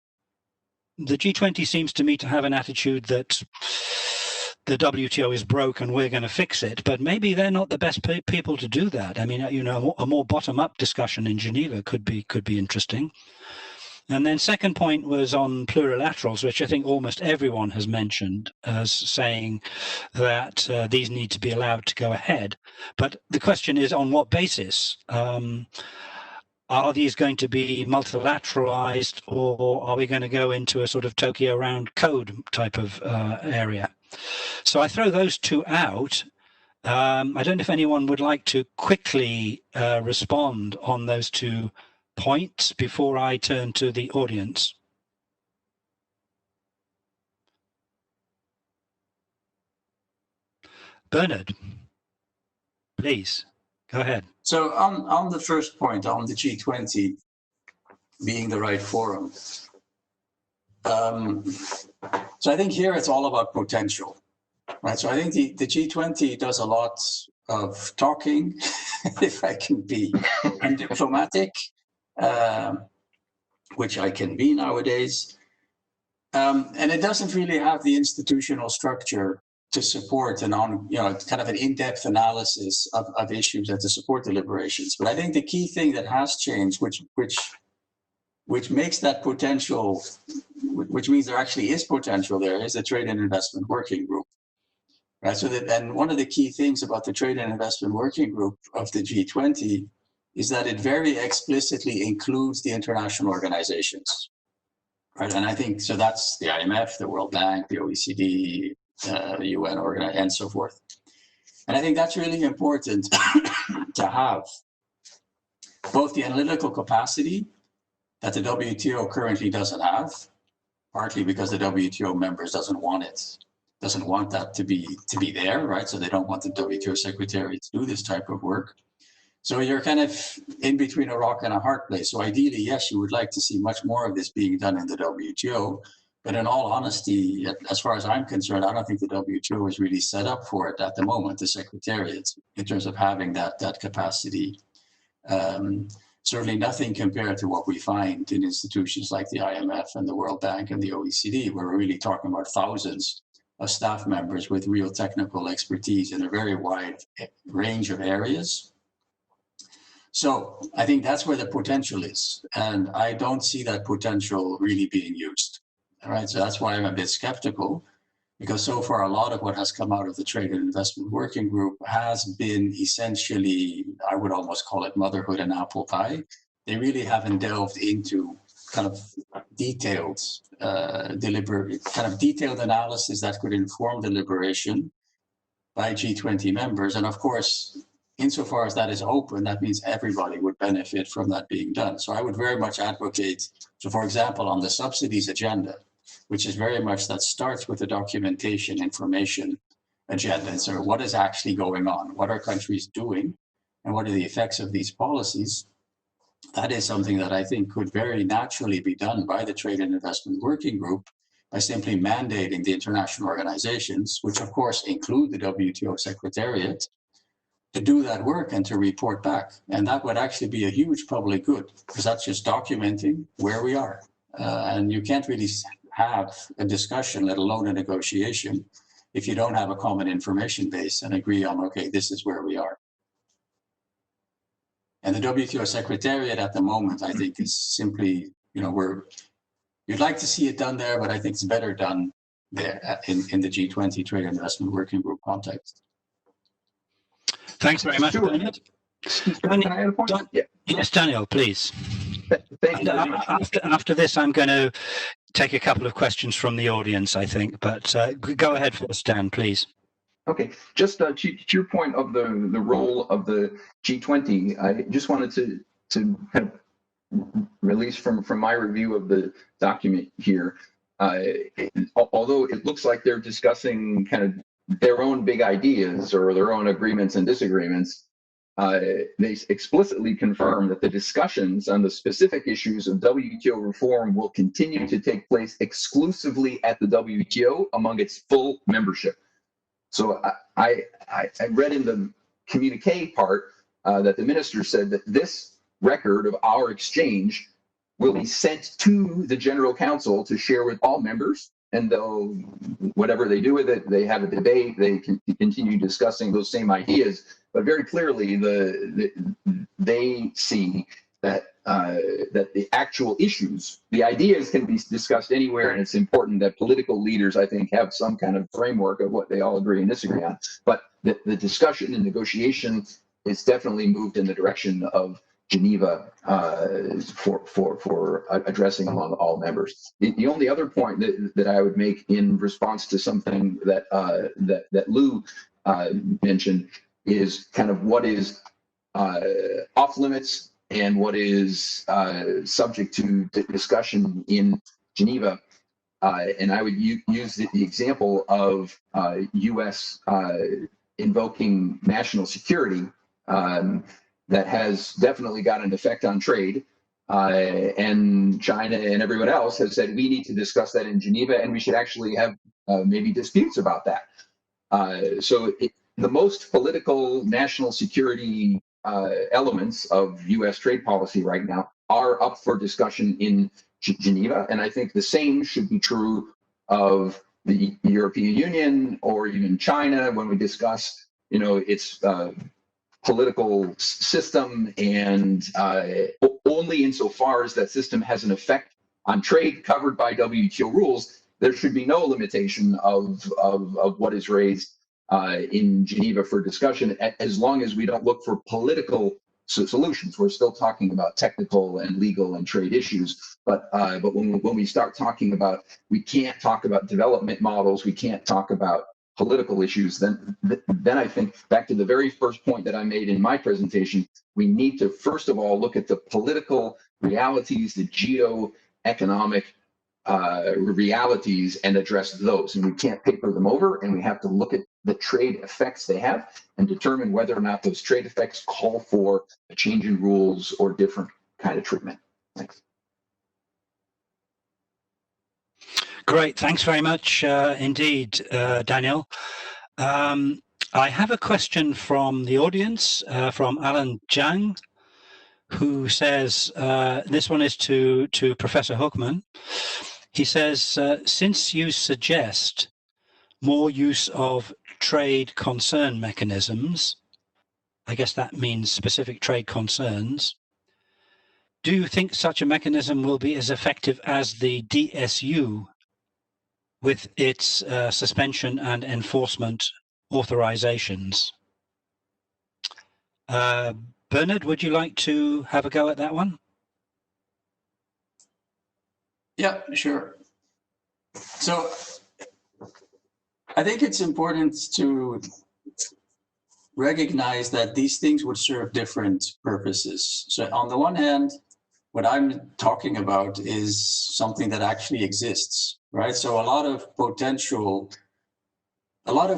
The G20 seems to me to have an attitude that the WTO is broke and we're going to fix it, but maybe they're not the best people to do that. I mean, a more bottom-up discussion in Geneva could be interesting. And then second point was on plurilaterals, which I think almost everyone has mentioned as saying that these need to be allowed to go ahead. But the question is, on what basis? Are these going to be multilateralized, or are we going to go into a sort of Tokyo Round Code type of area? So I throw those two out. I don't know if anyone would like to quickly respond on those 2 points before I turn to the audience. Bernard, please, go ahead. So on the first point, on the G20 being the right forum, so I think here it's all about potential, right? So I think the G20 does a lot of talking, if I can be undiplomatic, which I can be nowadays. And it doesn't really have the institutional structure to support kind of an in-depth analysis of issues and to support deliberations. But I think the key thing that has changed, which makes that potential, which means there actually is potential there, is the Trade and Investment Working Group. Right. So and one of the key things about the Trade and Investment Working Group of the G20 is that it very explicitly includes the international organizations, right? And I think, so that's the IMF, the World Bank, the OECD, UN and so forth. And I think that's really important to have both the analytical capacity that the WTO currently doesn't have, partly because the WTO members doesn't want that to be there, right? So they don't want the WTO secretary to do this type of work. So you're kind of in between a rock and a hard place. So ideally, yes, you would like to see much more of this being done in the WTO. But in all honesty, as far as I'm concerned, I don't think the WTO is really set up for it at the moment, the secretariat, in terms of having that capacity. Certainly nothing compared to what we find in institutions like the IMF and the World Bank and the OECD, where we're really talking about thousands of staff members with real technical expertise in a very wide range of areas. So I think that's where the potential is. And I don't see that potential really being used. All right, so that's why I'm a bit skeptical, because so far a lot of what has come out of the Trade and Investment Working Group has been essentially, I would almost call it motherhood and apple pie. They really haven't delved into kind of detailed detailed analysis that could inform deliberation by G20 members. And of course, insofar as that is open, that means everybody would benefit from that being done. So I would very much advocate, so for example, on the subsidies agenda, which is very much that starts with the documentation information agenda. And so what is actually going on? What are countries doing? And what are the effects of these policies? That is something that I think could very naturally be done by the Trade and Investment Working Group by simply mandating the international organizations, which of course include the WTO Secretariat, to do that work and to report back. And that would actually be a huge public good, because that's just documenting where we are. And you can't really have a discussion, let alone a negotiation, if you don't have a common information base and agree on, okay, this is where we are. And the WTO Secretariat at the moment, I think, is simply, you'd like to see it done there, but I think it's better done there in the G20 Trade Investment Working Group context. Thanks very much, Stuart. Bernard. Can I add a point? Yeah. Yes, Daniel, please. Thank you. After this, I'm going to take a couple of questions from the audience, I think, but go ahead first, Dan, please. Okay, just to your point of the role of the G20, I just wanted to kind of release from my review of the document here. Although it looks like they're discussing kind of their own big ideas or their own agreements and disagreements, they explicitly confirm that the discussions on the specific issues of WTO reform will continue to take place exclusively at the WTO among its full membership. So I read in the communique part that the minister said that this record of our exchange will be sent to the General Council to share with all members, and they'll, whatever they do with it, they have a debate, they can continue discussing those same ideas, but very clearly they see that that the actual issues, the ideas can be discussed anywhere, and it's important that political leaders, I think, have some kind of framework of what they all agree and disagree on. But the discussion and negotiation is definitely moved in the direction of Geneva for addressing among all members. The only other point that I would make in response to something that that Lou mentioned is kind of what is off limits and what is subject to discussion in Geneva. And I would use the example of U.S. Invoking national security that has definitely got an effect on trade. And China and everyone else has said we need to discuss that in Geneva, and we should actually have maybe disputes about that. The most political national security elements of U.S. trade policy right now are up for discussion in Geneva, and I think the same should be true of the European Union or even China when we discuss, its political system, and only insofar as that system has an effect on trade covered by WTO rules, there should be no limitation of what is raised in Geneva for discussion, as long as we don't look for political solutions. We're still talking about technical and legal and trade issues, but when we start talking about, we can't talk about development models, we can't talk about political issues, then I think back to the very first point that I made in my presentation, we need to first of all look at the political realities, the geo-economic realities, and address those. And we can't paper them over, and we have to look at the trade effects they have and determine whether or not those trade effects call for a change in rules or different kind of treatment. Thanks. Great, thanks very much indeed, Daniel. I have a question from the audience, from Alan Zhang, who says, this one is to Professor Hookman. He says, since you suggest more use of trade concern mechanisms, I guess that means specific trade concerns, do you think such a mechanism will be as effective as the DSU with its suspension and enforcement authorizations? Bernard, would you like to have a go at that one? Yeah, sure. So I think it's important to recognize that these things would serve different purposes. So on the one hand, what I'm talking about is something that actually exists, right? So a lot of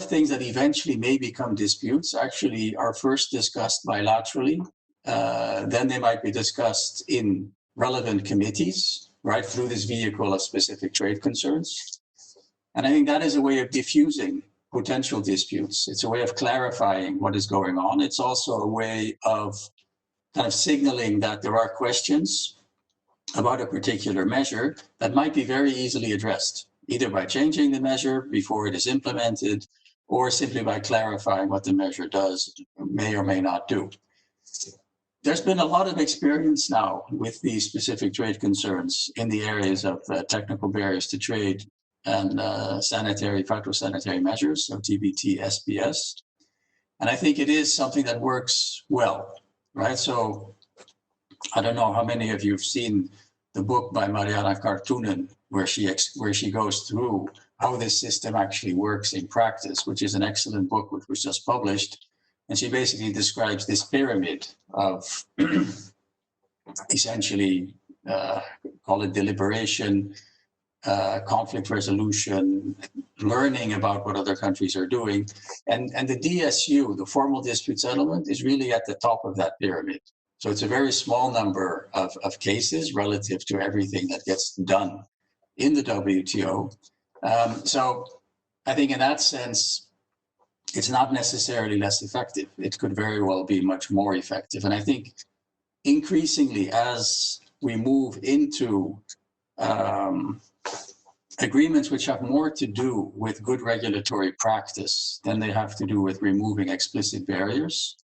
things that eventually may become disputes actually are first discussed bilaterally. Then they might be discussed in relevant committees, right, through this vehicle of specific trade concerns. And I think that is a way of diffusing potential disputes. It's a way of clarifying what is going on. It's also a way of kind of signaling that there are questions about a particular measure that might be very easily addressed, either by changing the measure before it is implemented, or simply by clarifying what the measure does, may or may not do. There's been a lot of experience now with these specific trade concerns in the areas of technical barriers to trade and phytosanitary measures, so TBT, SPS. And I think it is something that works well, right? So I don't know how many of you have seen the book by Mariana Kartunen, where she goes through how this system actually works in practice, which is an excellent book which was just published. And she basically describes this pyramid of essentially, call it deliberation, conflict resolution, learning about what other countries are doing. And the DSU, the formal dispute settlement, is really at the top of that pyramid. So it's a very small number of cases relative to everything that gets done in the WTO. So I think in that sense, it's not necessarily less effective. It could very well be much more effective. And I think increasingly as we move into agreements which have more to do with good regulatory practice than they have to do with removing explicit barriers.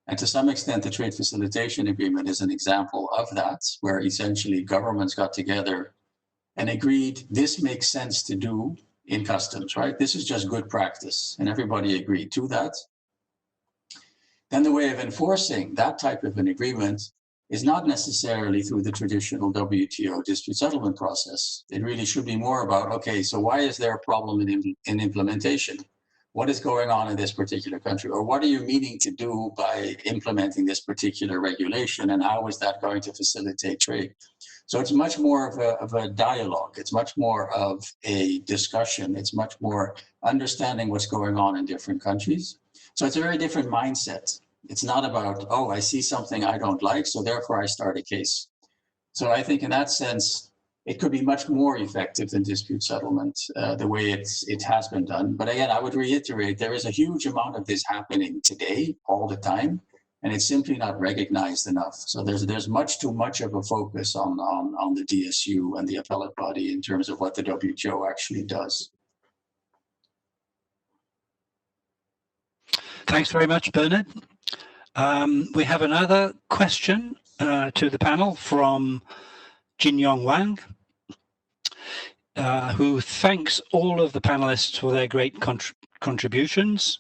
And to some extent, the Trade Facilitation Agreement is an example of that, where essentially governments got together and agreed this makes sense to do in customs, right? This is just good practice, and everybody agreed to that. Then the way of enforcing that type of an agreement is not necessarily through the traditional WTO dispute settlement process. It really should be more about, okay, so why is there a problem in implementation? What is going on in this particular country? Or what are you meaning to do by implementing this particular regulation? And how is that going to facilitate trade? So it's much more of a dialogue. It's much more of a discussion. It's much more understanding what's going on in different countries. So it's a very different mindset. It's not about, oh, I see something I don't like, so therefore I start a case. So I think in that sense, it could be much more effective than dispute settlement, the way it has been done. But again, I would reiterate, there is a huge amount of this happening today, all the time, and it's simply not recognized enough. So there's much too much of a focus on the DSU and the appellate body in terms of what the WTO actually does. Thanks very much, Bernard. We have another question to the panel from Eunice Huang, who thanks all of the panelists for their great contributions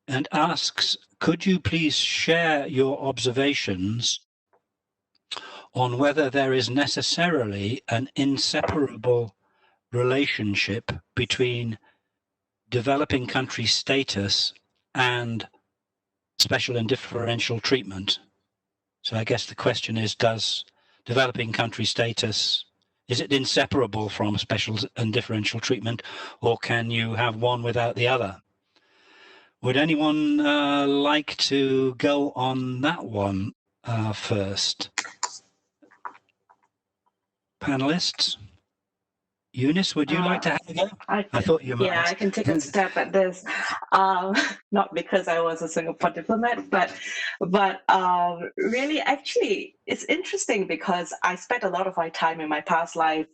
and asks, could you please share your observations on whether there is necessarily an inseparable relationship between developing country status and special and differential treatment? So I guess the question is, does developing country status, is it inseparable from special and differential treatment, or can you have one without the other? Would anyone like to go on that one first? Panelists? Eunice, would you like to have a go? I thought you might. Yeah, I can take a step at this. Not because I was a Singapore diplomat, but really, actually, it's interesting because I spent a lot of my time in my past life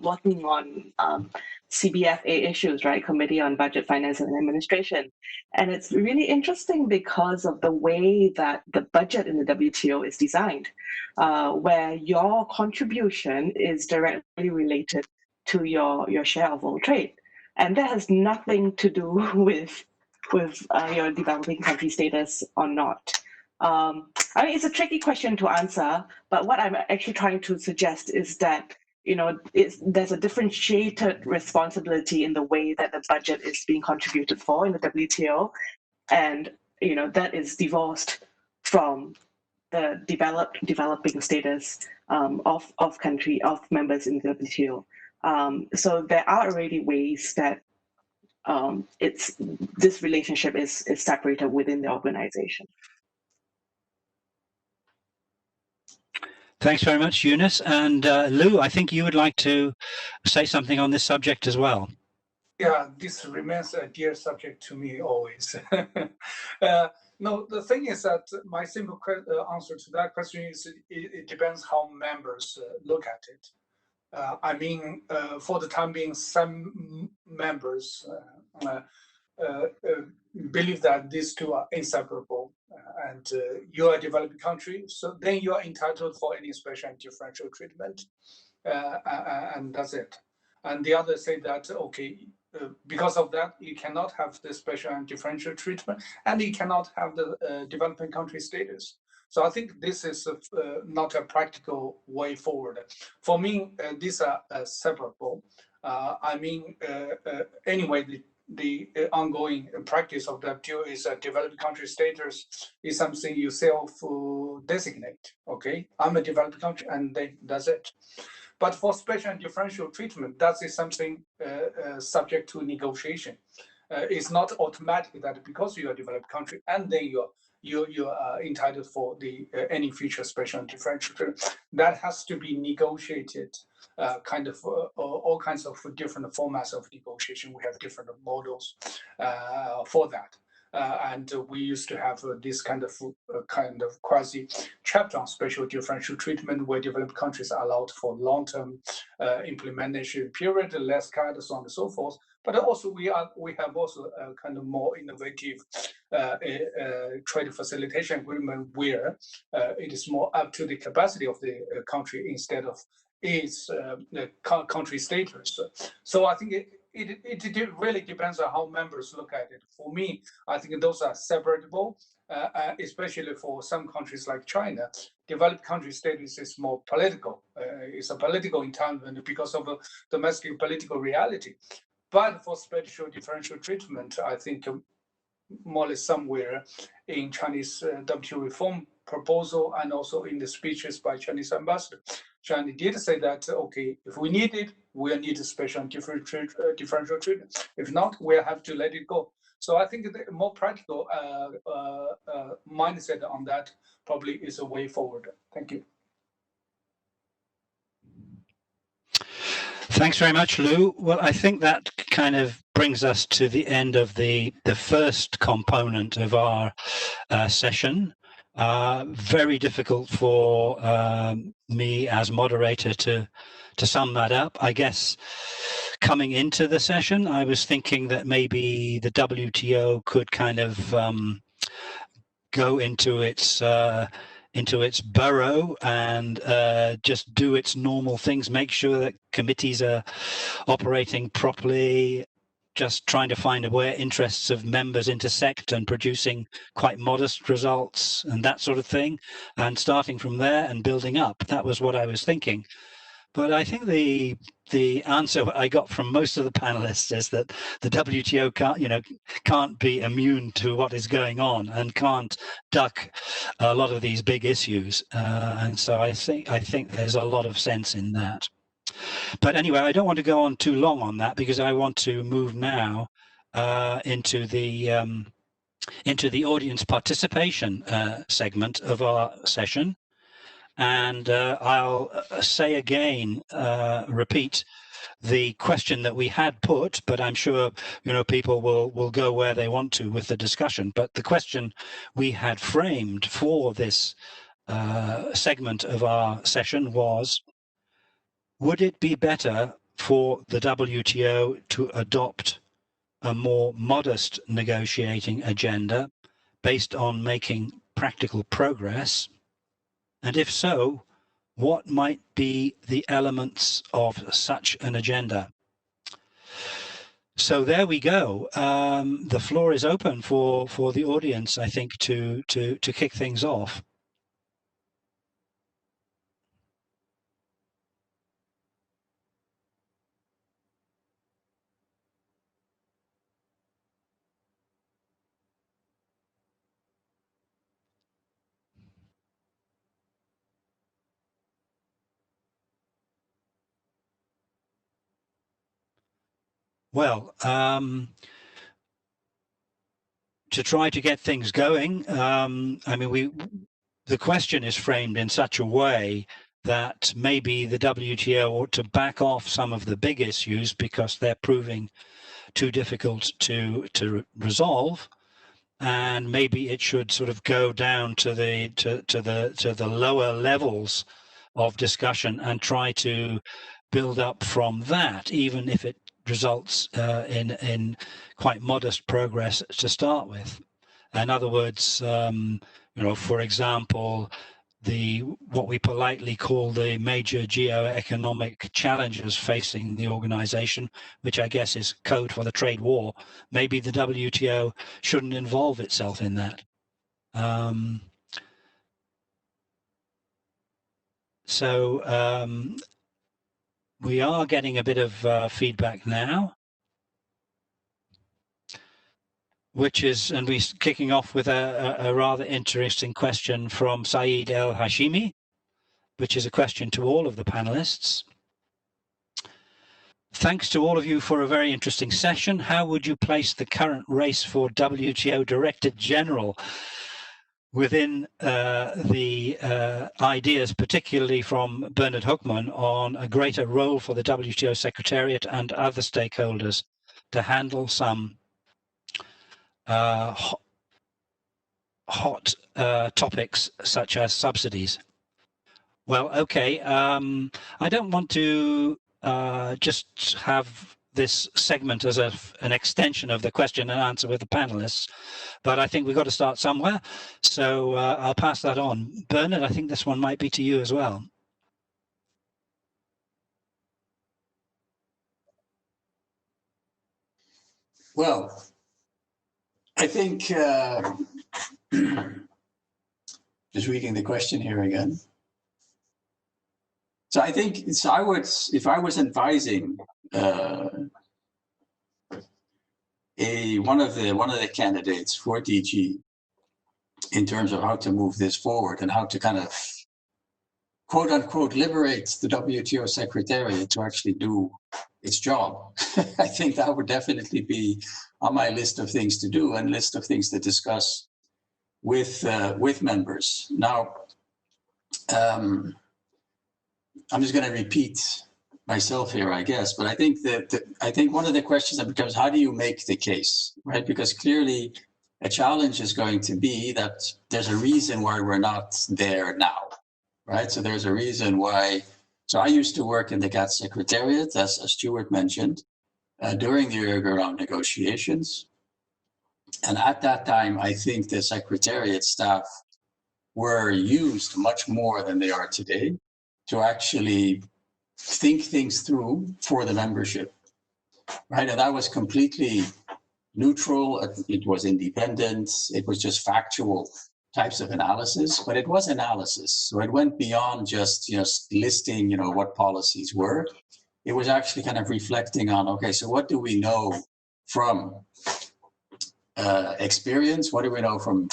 working on CBFA issues, right? Committee on Budget, Finance and Administration. And it's really interesting because of the way that the budget in the WTO is designed, where your contribution is directly related to your share of world trade. And that has nothing to do with your developing country status or not. I mean, it's a tricky question to answer, but what I'm actually trying to suggest is that, you know, there's a differentiated responsibility in the way that the budget is being contributed for in the WTO. And, you know, that is divorced from the developing status of members in the WTO. So there are already ways that this relationship is separated within the organization. Thanks very much, Eunice. And Lou, I think you would like to say something on this subject as well. Yeah, this remains a dear subject to me always. No, the thing is that my simple answer to that question is it depends how members look at it. I mean, for the time being, some members believe that these two are inseparable, and you are a developing country, so then you are entitled for any special and differential treatment, and that's it. And the others say that, okay, because of that, you cannot have the special and differential treatment, and you cannot have the developing country status. So I think this is not a practical way forward. For me, these are separable. I mean, anyway, the ongoing practice of WTO is developed country status is something you self-designate. Okay, I'm a developed country, and that's it. But for special and differential treatment, that is something subject to negotiation. It's not automatic that because you're a developed country and then you are entitled for the any future special and differential treatment. That has to be negotiated. All kinds of different formats of negotiation. We have different models for that. And we used to have this kind of quasi chapter on special differential treatment, where developed countries are allowed for long-term implementation period, less cut, so on and so forth. But also we have also a kind of more innovative trade facilitation agreement where it is more up to the capacity of the country instead of its country status. So I think it really depends on how members look at it. For me, I think those are separable, especially for some countries like China. Developed country status is more political. It's a political entitlement because of a domestic political reality. But for special differential treatment, I think more or less somewhere in Chinese WTO reform proposal and also in the speeches by Chinese ambassador, China did say that, okay, if we need it, we'll need a special and differential treatment. If not, we'll have to let it go. So I think the more practical mindset on that probably is a way forward. Thank you. Thanks very much, Lou. Well, I think that kind of brings us to the end of the first component of our session. Very difficult for me as moderator to sum that up. I guess coming into the session, I was thinking that maybe the WTO could kind of go into its burrow and just do its normal things, make sure that committees are operating properly, just trying to find where interests of members intersect and producing quite modest results and that sort of thing, and starting from there and building up. That was what I was thinking. But I think the answer I got from most of the panelists is that the WTO can't be immune to what is going on and can't duck a lot of these big issues. And so I think there's a lot of sense in that. But anyway, I don't want to go on too long on that because I want to move now into the audience participation segment of our session. And I'll say again, repeat the question that we had put, but I'm sure people will go where they want to with the discussion. But the question we had framed for this segment of our session was: would it be better for the WTO to adopt a more modest negotiating agenda based on making practical progress? And if so, what might be the elements of such an agenda? So there we go. The floor is open for the audience, I think, to kick things off. Well, to try to get things going, I mean, the question is framed in such a way that maybe the WTO ought to back off some of the big issues because they're proving too difficult to resolve, and maybe it should sort of go down to the lower levels of discussion and try to build up from that, even if it results in quite modest progress to start with. In other words, for example, what we politely call the major geo-economic challenges facing the organization, which I guess is code for the trade war. Maybe the WTO shouldn't involve itself in that. We are getting a bit of feedback now, which is, and we're kicking off with a rather interesting question from Saeed El Hashimi, which is a question to all of the panelists. Thanks to all of you for a very interesting session. How would you place the current race for WTO Director General within the ideas, particularly from Bernard Hookman, on a greater role for the WTO Secretariat and other stakeholders to handle some hot topics such as subsidies? Well, okay. I don't want to just have this segment as an extension of the question and answer with the panelists, but I think we've got to start somewhere. So I'll pass that on. Bernard, I think this one might be to you as well. Well, I think, just reading the question here again. So I think, if I was advising one of the candidates for DG in terms of how to move this forward and how to kind of quote unquote liberate the WTO Secretariat to actually do its job, I think that would definitely be on my list of things to do and list of things to discuss with members. Now, I'm just going to repeat myself here, I guess, but I think I think one of the questions that becomes, how do you make the case, right? Because clearly a challenge is going to be that there's a reason why we're not there now, right? So there's a reason why. So I used to work in the GATT Secretariat, as Stuart mentioned, during the Uruguay round negotiations. And at that time, I think the Secretariat staff were used much more than they are today to actually think things through for the membership, right? And that was completely neutral. It was independent. It was just factual types of analysis, but it was analysis. So it went beyond just, listing, what policies were. It was actually kind of reflecting on, okay, so what do we know from experience? What do we know from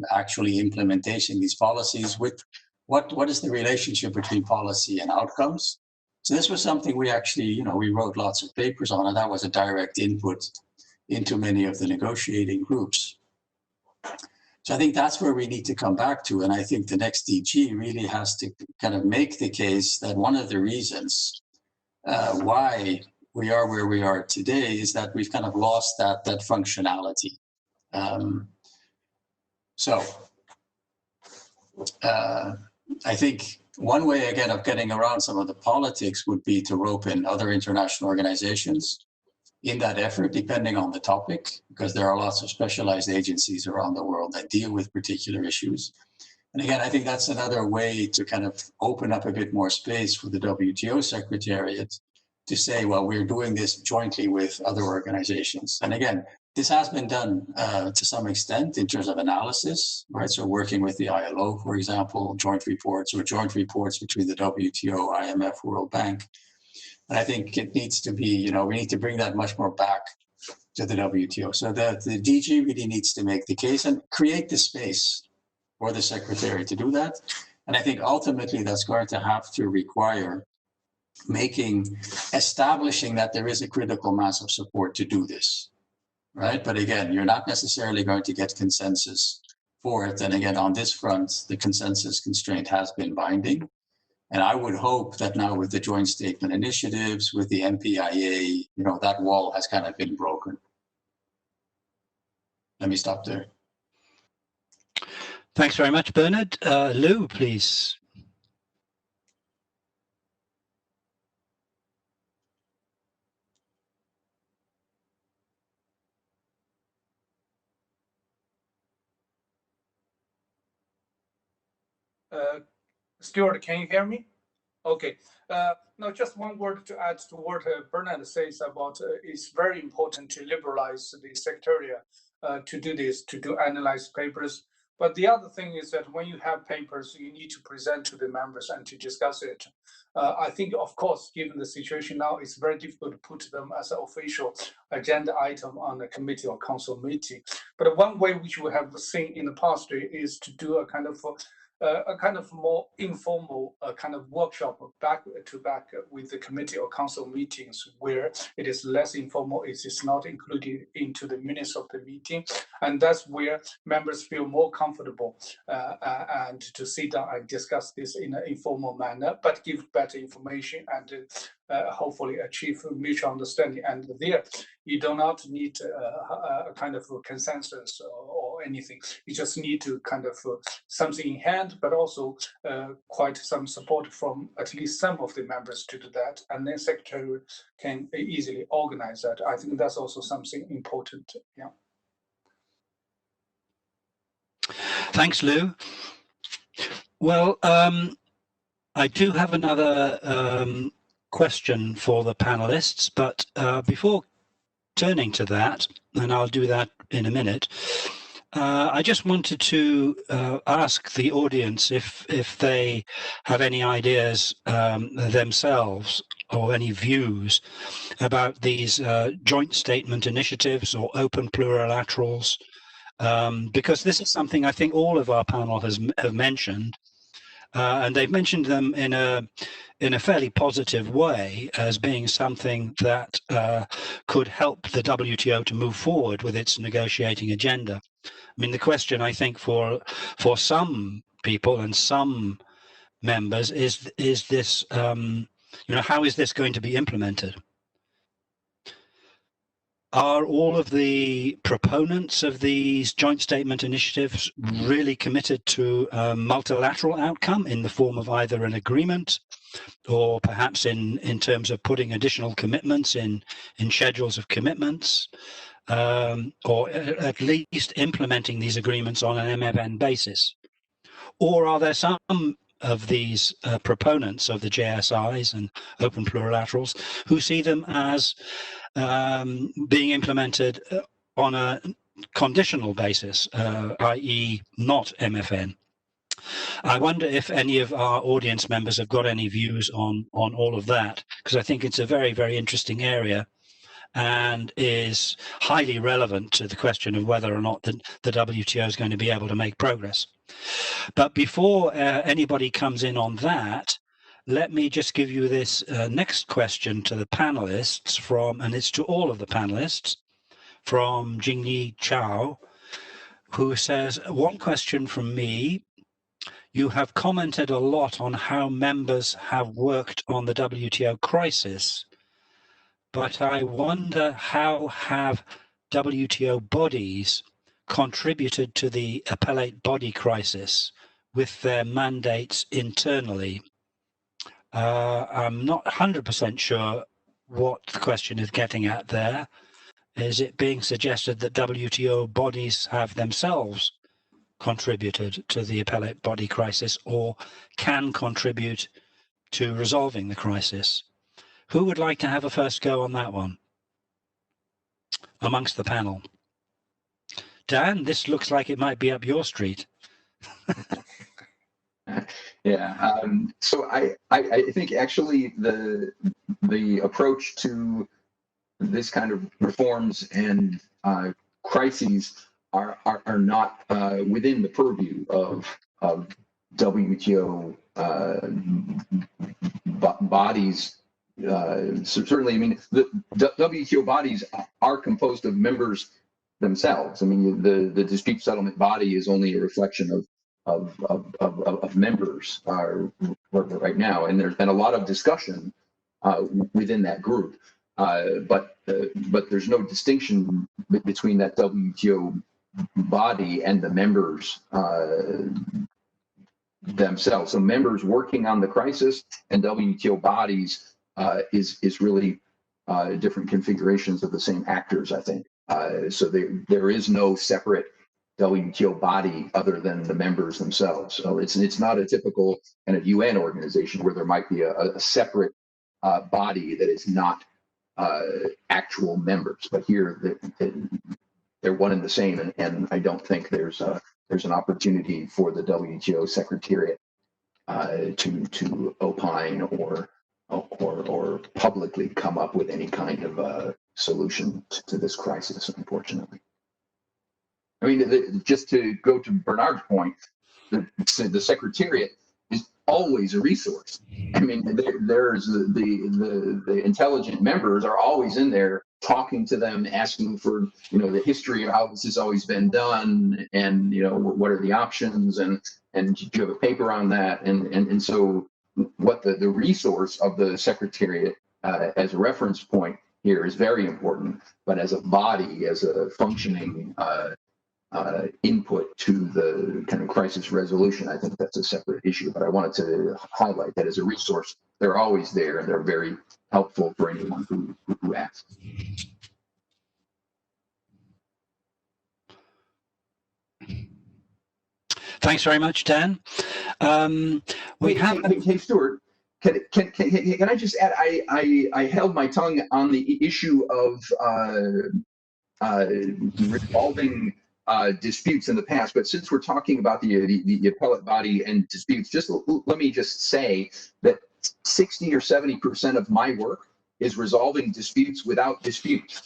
actually implementing these policies? With what is the relationship between policy and outcomes? So this was something we actually, we wrote lots of papers on, and that was a direct input into many of the negotiating groups. So I think that's where we need to come back to. And I think the next DG really has to kind of make the case that one of the reasons why we are where we are today is that we've kind of lost that functionality. I think one way, again, of getting around some of the politics would be to rope in other international organizations in that effort, depending on the topic, because there are lots of specialized agencies around the world that deal with particular issues. And again, I think that's another way to kind of open up a bit more space for the WTO Secretariat to say, well, we're doing this jointly with other organizations. And again, this has been done to some extent in terms of analysis, right? So working with the ILO, for example, joint reports between the WTO, IMF, World Bank. And I think it needs to be, we need to bring that much more back to the WTO. So the DG really needs to make the case and create the space for the Secretary to do that. And I think ultimately that's going to have to require establishing that there is a critical mass of support to do this, right? But again, you're not necessarily going to get consensus for it. And again, on this front, the consensus constraint has been binding. And I would hope that now with the joint statement initiatives, with the MPIA, that wall has kind of been broken. let me stop there. Thanks very much, Bernard. Lou, please. Stuart, can you hear me? Okay. No, just one word to add to what Bernard says about it's very important to liberalize the secretariat to do this, to analyze papers. But the other thing is that when you have papers, you need to present to the members and to discuss it. I think, of course, given the situation now, it's very difficult to put them as an official agenda item on a committee or council meeting. But one way which we have seen in the past is to do a kind of more informal kind of workshop back to back with the committee or council meetings where it is less informal, it is not included into the minutes of the meeting. And that's where members feel more comfortable and to sit down and discuss this in an informal manner, but give better information and hopefully achieve mutual understanding. And there, you do not need a kind of consensus or anything. You just need to kind of something in hand, but also quite some support from at least some of the members to do that. And then secretary can easily organize that. I think that's also something important. Yeah. Thanks, Lou. Well, I do have another question for the panelists, but before turning to that, and I'll do that in a minute, I just wanted to ask the audience if they have any ideas themselves or any views about these joint statement initiatives or open plurilaterals, because this is something I think all of our panel have mentioned, and they've mentioned them in a fairly positive way as being something that could help the WTO to move forward with its negotiating agenda. I mean, the question I think for some people and some members is this, how is this going to be implemented? Are all of the proponents of these joint statement initiatives really committed to a multilateral outcome in the form of either an agreement or perhaps in terms of putting additional commitments in schedules of commitments, or at least implementing these agreements on an MFN basis? Or are there some of these proponents of the JSIs and open plurilaterals who see them as being implemented on a conditional basis, i.e. not MFN? I wonder if any of our audience members have got any views on all of that, because I think it's a very, very interesting area and is highly relevant to the question of whether or not the WTO is going to be able to make progress. But before anybody comes in on that, let me just give you this next question to the panelists and it's to all of the panelists, from Jingyi Chao, who says, one question from me. You have commented a lot on how members have worked on the WTO crisis, but I wonder how have WTO bodies contributed to the Appellate body crisis with their mandates internally? I'm not 100% sure what the question is getting at there. Is it being suggested that WTO bodies have themselves contributed to the Appellate body crisis or can contribute to resolving the crisis? Who would like to have a first go on that one amongst the panel? Dan, this looks like it might be up your street. Yeah. So I think actually the approach to this kind of reforms and crises are not within the purview of WTO bodies. Certainly, I mean, the WTO bodies are composed of members themselves. I mean, the dispute settlement body is only a reflection of members right now, and there's been a lot of discussion within that group. But there's no distinction between that WTO body and the members themselves. So members working on the crisis and WTO bodies is really different configurations of the same actors, I think. So there is no separate WTO body other than the members themselves. So it's not a typical kind of UN organization where there might be a separate body that is not actual members, but here they're one and the same, and I don't think there's an opportunity for the WTO Secretariat to opine or publicly come up with any kind of solution to this crisis, unfortunately. I mean, just to go to Bernard's point, the Secretariat is always a resource. I mean, there's the intelligent members are always in there talking to them, asking for, the history of how this has always been done, and, what are the options, and do you have a paper on that? And so what the resource of the Secretariat as a reference point here is very important, but as a body, as a functioning input to the kind of crisis resolution, I think that's a separate issue. But I wanted to highlight that as a resource, they're always there, and they're very helpful for anyone who asks. Thanks very much, Dan. Hey, Stuart, can I just add? I held my tongue on the issue of resolving disputes in the past, but since we're talking about the appellate body and disputes, let me just say that 60 or 70% of my work is resolving disputes without dispute.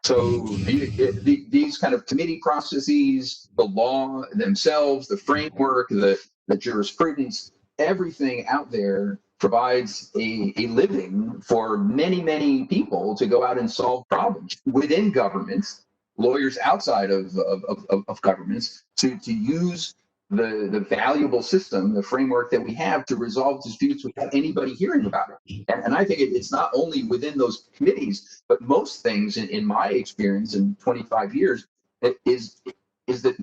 So these kind of committee processes, the law themselves, the framework, the jurisprudence, everything out there provides a living for many, many people to go out and solve problems within governments, lawyers outside of governments, to use the valuable system, the framework that we have to resolve disputes without anybody hearing about it. And I think it's not only within those committees, but most things in my experience in 25 years is that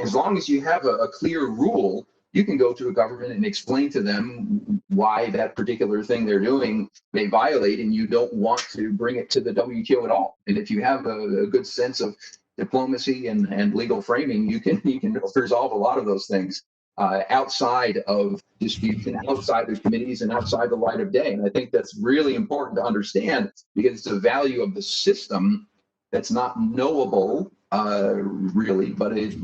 as long as you have a clear rule, you can go to a government and explain to them why that particular thing they're doing may violate, and you don't want to bring it to the WTO at all. And if you have a good sense of diplomacy and legal framing, you can resolve a lot of those things outside of disputes and outside of committees and outside the light of day. And I think that's really important to understand, because it's a value of the system that's not knowable really, but it's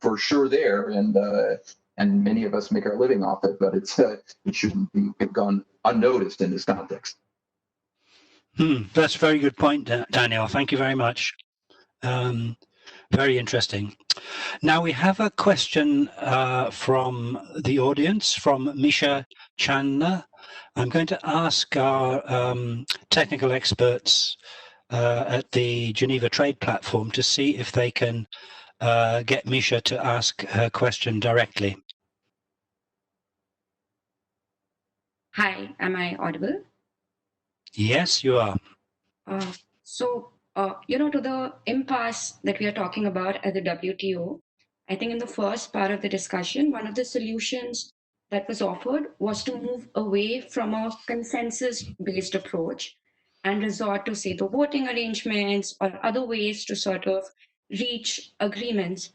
for sure there, and many of us make our living off it, but it shouldn't be gone unnoticed in this context. That's a very good point, Daniel. Thank you very much. Very interesting. Now we have a question from the audience, from Misha Chandler. I'm going to ask our technical experts at the Geneva Trade Platform to see if they can get Misha to ask her question directly. Hi, am I audible? Yes, you are. To the impasse that we are talking about at the WTO, I think in the first part of the discussion, one of the solutions that was offered was to move away from a consensus-based approach and resort to, say, the voting arrangements or other ways to sort of reach agreements.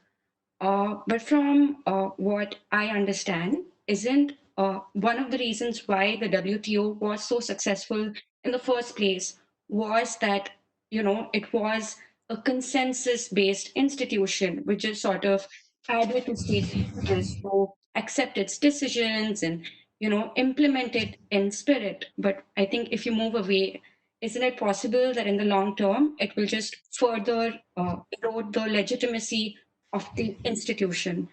But from what I understand, isn't one of the reasons why the WTO was so successful in the first place was that, it was a consensus-based institution, which is sort of added to state leaders to accept its decisions and, implement it in spirit. But I think if you move away, isn't it possible that in the long term, it will just further erode the legitimacy of the institution?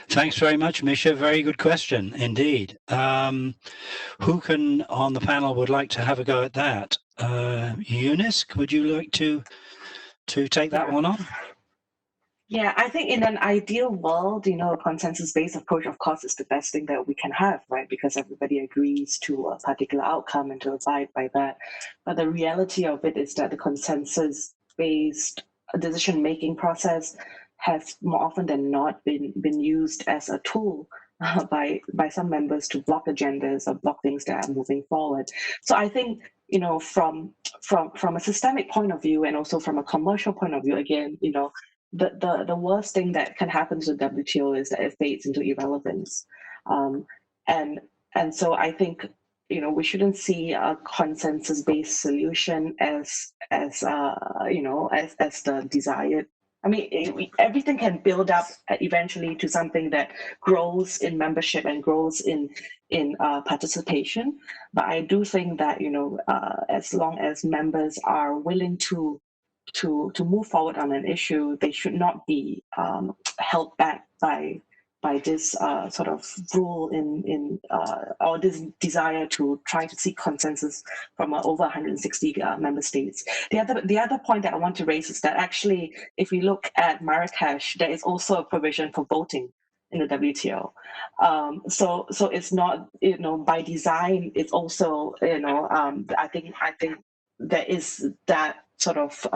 Thanks very much, Misha. Very good question indeed. Who can on the panel would like to have a go at that? Eunice, would you like to take that one on? Yeah, I think in an ideal world, a consensus-based approach, of course, is the best thing that we can have, right? Because everybody agrees to a particular outcome and to abide by that. But the reality of it is that the consensus-based decision-making process has more often than not been used as a tool by some members to block agendas or block things that are moving forward. So I think, from a systemic point of view and also from a commercial point of view, again, the worst thing that can happen to the WTO is that it fades into irrelevance, and so I think we shouldn't see a consensus-based solution as the desired. I mean, everything can build up eventually to something that grows in membership and grows in participation. But I do think that as long as members are willing to move forward on an issue, they should not be held back by this sort of rule or this desire to try to seek consensus from over 160 member states. The other point that I want to raise is that actually, if we look at Marrakesh, there is also a provision for voting in the WTO. So it's not by design. It's also I think there is that sort of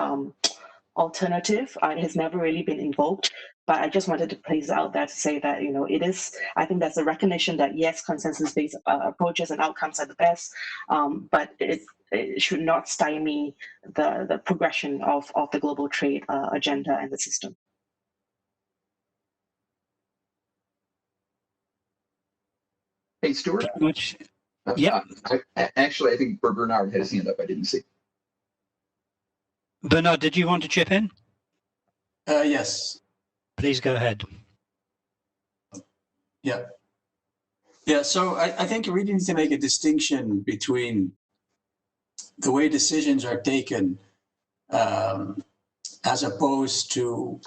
alternative. It has never really been invoked, but I just wanted to place out that to say that it is. I think there's a recognition that yes, consensus-based approaches and outcomes are the best, but it should not stymie the progression of the global trade agenda and the system. Hey, Stuart. Much. Yeah. Actually, I think Bernard had his hand up. I didn't see. Bernard, did you want to chip in? Yes. Please go ahead. Yeah. So I think we really need to make a distinction between the way decisions are taken as opposed to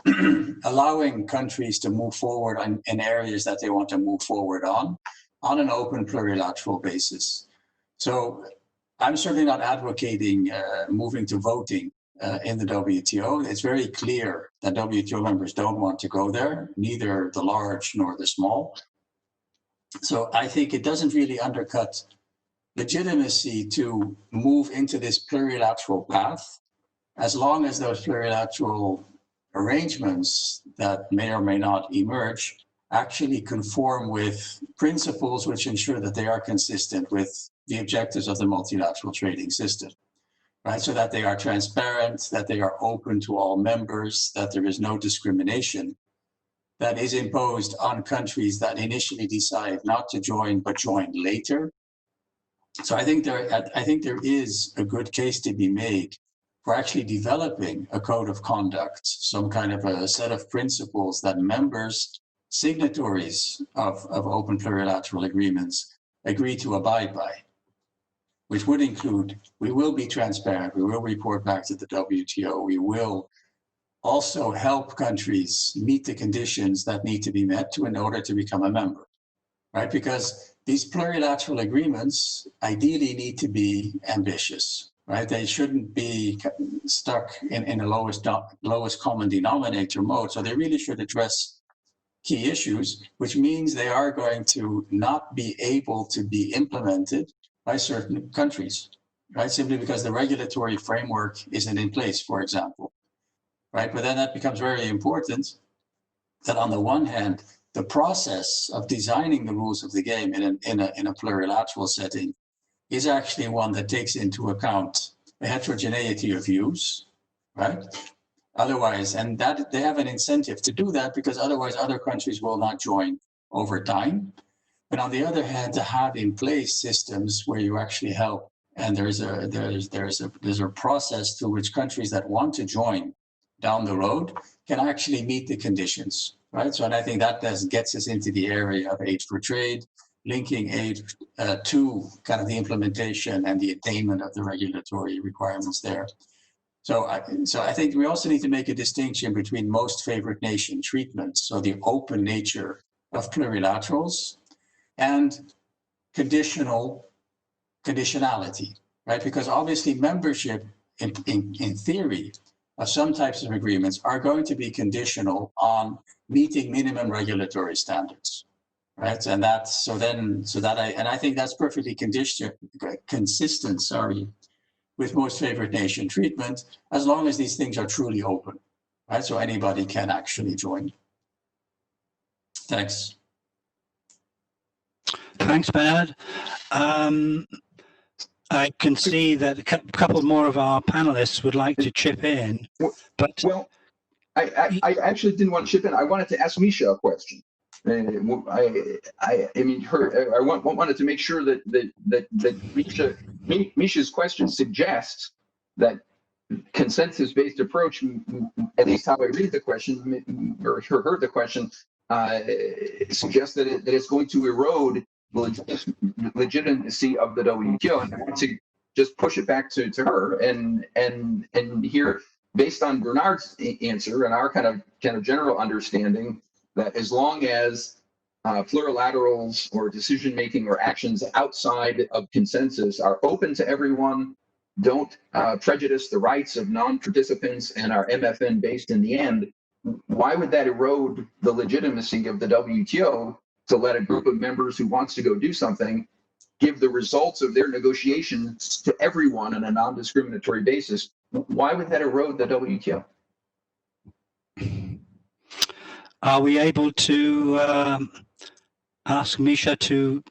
allowing countries to move forward in areas that they want to move forward on an open plurilateral basis. So I'm certainly not advocating moving to voting in the WTO. It's very clear that WTO members don't want to go there, neither the large nor the small. So I think it doesn't really undercut legitimacy to move into this plurilateral path, as long as those plurilateral arrangements that may or may not emerge actually conform with principles which ensure that they are consistent with the objectives of the multilateral trading system, right? So that they are transparent, that they are open to all members, that there is no discrimination that is imposed on countries that initially decide not to join but join later. So I think there is a good case to be made for actually developing a code of conduct, some kind of a set of principles that members, signatories of open plurilateral agreements, agree to abide by, which would include, we will be transparent, we will report back to the WTO, we will also help countries meet the conditions that need to be met in order to become a member, right? Because these plurilateral agreements ideally need to be ambitious, right? They shouldn't be stuck in a lowest common denominator mode. So they really should address key issues, which means they are going to not be able to be implemented by certain countries, right? Simply because the regulatory framework isn't in place, for example, right? But then that becomes very important that on the one hand, the process of designing the rules of the game in a plurilateral setting is actually one that takes into account the heterogeneity of views, right? Otherwise, and that they have an incentive to do that because otherwise other countries will not join over time. But on the other hand, to have in place systems where you actually help, and there's a process through which countries that want to join down the road can actually meet the conditions, right? So, and I think that gets us into the area of aid for trade, linking aid to kind of the implementation and the attainment of the regulatory requirements there. So I think we also need to make a distinction between most favored nation treatment, so the open nature of plurilaterals, and conditionality, right? Because obviously membership in theory some types of agreements are going to be conditional on meeting minimum regulatory standards, right? And that's I think that's perfectly consistent, with most favored nation treatment, as long as these things are truly open, right? So anybody can actually join. Thanks. Thanks, Bernard. I can see that a couple more of our panelists would like to chip in, but I actually didn't want to chip in. I wanted to ask Misha a question. I wanted to make sure that Misha's question suggests that consensus-based approach, at least how I read the question or heard the question, suggests that it's going to erode the legitimacy of the WTO. And I want to just push it back to her and hear, based on Bernard's answer and our kind of general understanding, that as long as plurilaterals or decision-making or actions outside of consensus are open to everyone, don't prejudice the rights of non-participants, and are MFN based in the end, why would that erode the legitimacy of the WTO to let a group of members who wants to go do something give the results of their negotiations to everyone on a non-discriminatory basis? Why would that erode the WTO? Are we able to ask Misha to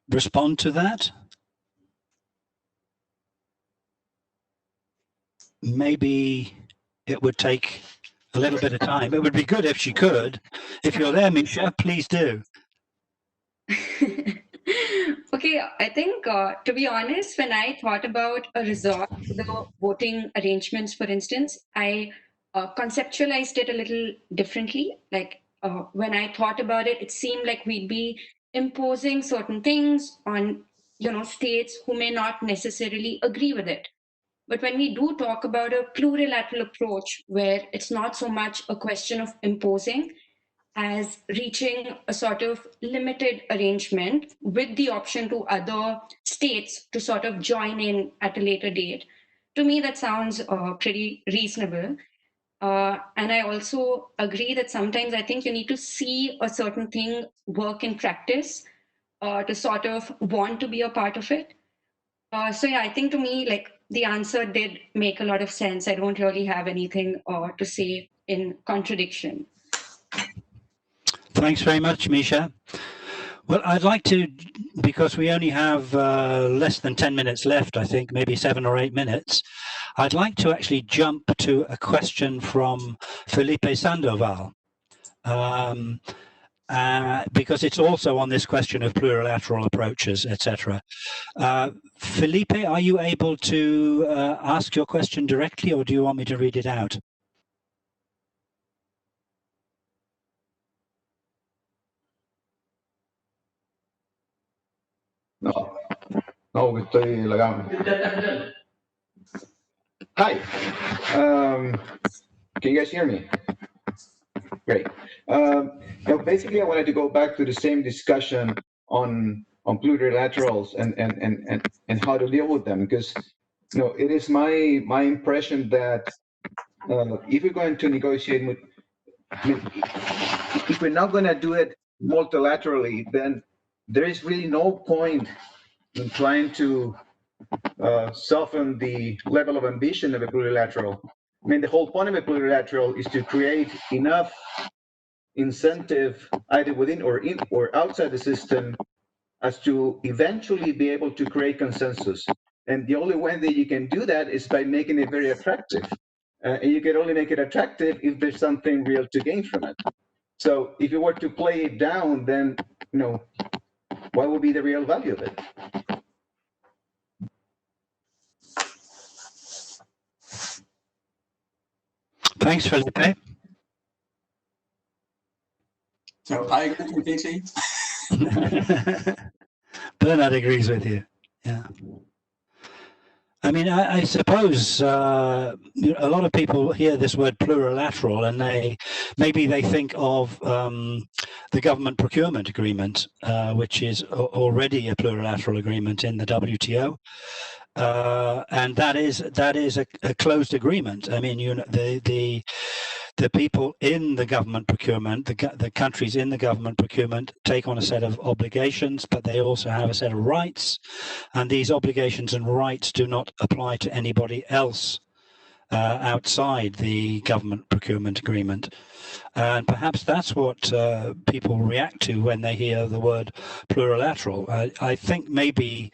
respond to that? Maybe it would take a little bit of time. It would be good if she could. If you're there, Misha, please do. Okay, I think, to be honest, when I thought about a resort to the voting arrangements, for instance, I conceptualized it a little differently. Like when I thought about it, it seemed like we'd be imposing certain things on, states who may not necessarily agree with it. But when we do talk about a plurilateral approach, where it's not so much a question of imposing as reaching a sort of limited arrangement with the option to other states to sort of join in at a later date, to me, that sounds pretty reasonable. And I also agree that sometimes I think you need to see a certain thing work in practice to sort of want to be a part of it. So yeah, I think to me, like, the answer did make a lot of sense. I don't really have anything to say in contradiction. Thanks very much, Misha. Well, I'd like to, because we only have less than 10 minutes left, I think, maybe 7 or 8 minutes, I'd like to actually jump to a question from Felipe Sandoval, because it's also on this question of plurilateral approaches, etc. Felipe, are you able to ask your question directly, or do you want me to read it out? No, estoy lagando. Hi. Can you guys hear me? Great. Basically, I wanted to go back to the same discussion on plurilaterals and how to deal with them, because it is my impression that if we're going to negotiate with, if we're not going to do it multilaterally, then there is really no point in trying to soften the level of ambition of a plurilateral. I mean, the whole point of a plurilateral is to create enough incentive, either within or outside the system, as to eventually be able to create consensus. And the only way that you can do that is by making it very attractive. And you can only make it attractive if there's something real to gain from it. So if you were to play it down, then what would be the real value of it? Thanks, Felipe. So I agree completely. Bernard agrees with you. Yeah. I mean, I suppose a lot of people hear this word plurilateral and maybe they think of the government procurement agreement, which is already a plurilateral agreement in the WTO. and that is a closed agreement. I mean, you know, the people in the government procurement, the countries in the government procurement take on a set of obligations, but they also have a set of rights, and these obligations and rights do not apply to anybody else outside the government procurement agreement. And perhaps that's what people react to when they hear the word plurilateral. I think maybe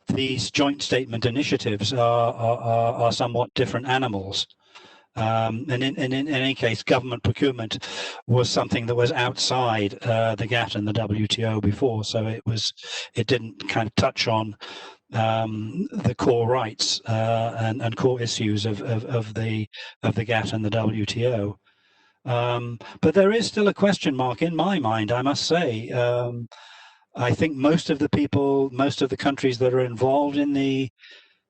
these joint statement initiatives are somewhat different animals. And in any case, government procurement was something that was outside the GATT and the WTO before, so it didn't kind of touch on the core rights and core issues of the GATT and the WTO. But there is still a question mark in my mind, I must say. I think most of the countries that are involved in the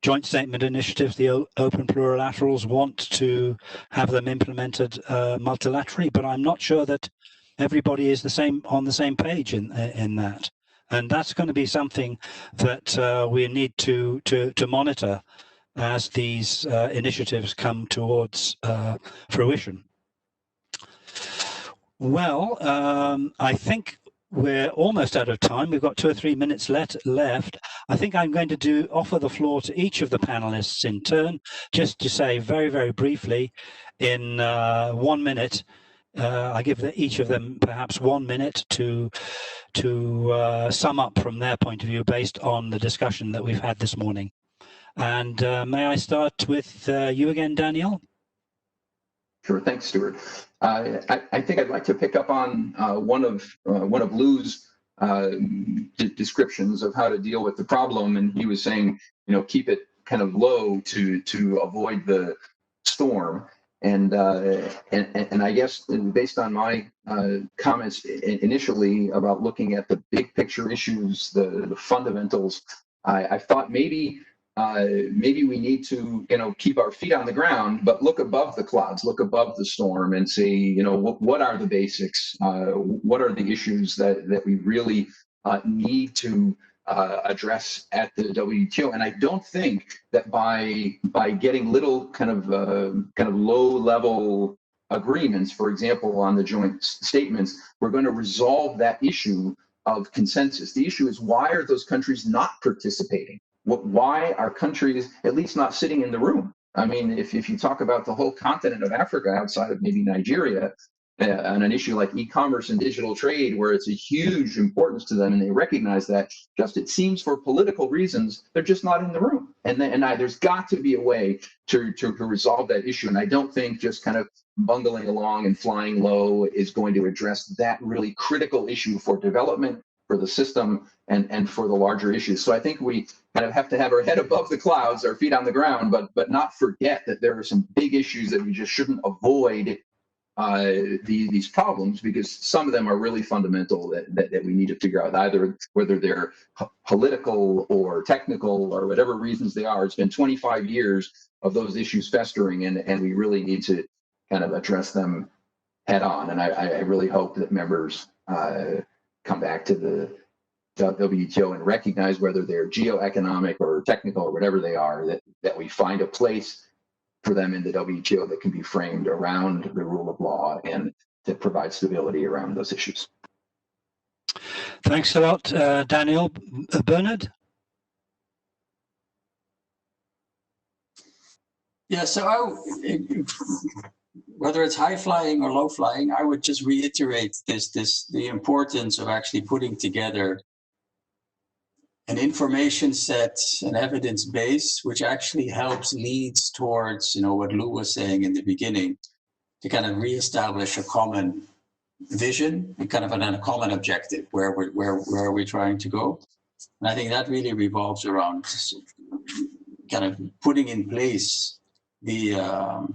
joint statement initiatives, the open plurilaterals, want to have them implemented multilaterally, but I'm not sure that everybody is on the same page in that. And that's going to be something that we need to monitor as these initiatives come towards fruition. Well, I think we're almost out of time. We've got 2 or 3 minutes left. I think I'm going to offer the floor to each of the panelists in turn, just to say very, very briefly, in 1 minute, I give each of them perhaps 1 minute to sum up from their point of view based on the discussion that we've had this morning. And may I start with you again, Daniel? Sure, thanks, Stuart. I think I'd like to pick up on one of Lou's descriptions of how to deal with the problem, and he was saying, you know, keep it kind of low to avoid the storm. And I guess based on my comments initially about looking at the big picture issues, the fundamentals, I thought maybe we need to, you know, keep our feet on the ground, but look above the clouds, look above the storm, and say, you know, what are the basics? What are the issues that we really need to address at the WTO? And I don't think that by getting little kind of low level agreements, for example, on the joint statements, we're going to resolve that issue of consensus. The issue is, why are those countries not participating? Why are countries at least not sitting in the room? I mean, if you talk about the whole continent of Africa outside of maybe Nigeria, on an issue like e-commerce and digital trade, where it's a huge importance to them and they recognize that, just it seems for political reasons, they're just not in the room. And there's got to be a way to resolve that issue. And I don't think just kind of bungling along and flying low is going to address that really critical issue for development, for the system, and for the larger issues. So I think we kind of have to have our head above the clouds, our feet on the ground, but not forget that there are some big issues that we just shouldn't avoid these problems, because some of them are really fundamental that we need to figure out, either whether they're political or technical or whatever reasons they are. It's been 25 years of those issues festering, and we really need to kind of address them head on. And I really hope that members come back to the WTO and recognize, whether they're geoeconomic or technical or whatever they are, that we find a place for them in the WTO that can be framed around the rule of law and that provide stability around those issues. Thanks a lot, Daniel. Bernard? Yeah, so whether it's high flying or low flying, I would just reiterate the importance of actually putting together an information set, an evidence base, which actually leads towards, you know, what Lou was saying in the beginning, to kind of reestablish a common vision and kind of a common objective where are we trying to go. And I think that really revolves around kind of putting in place a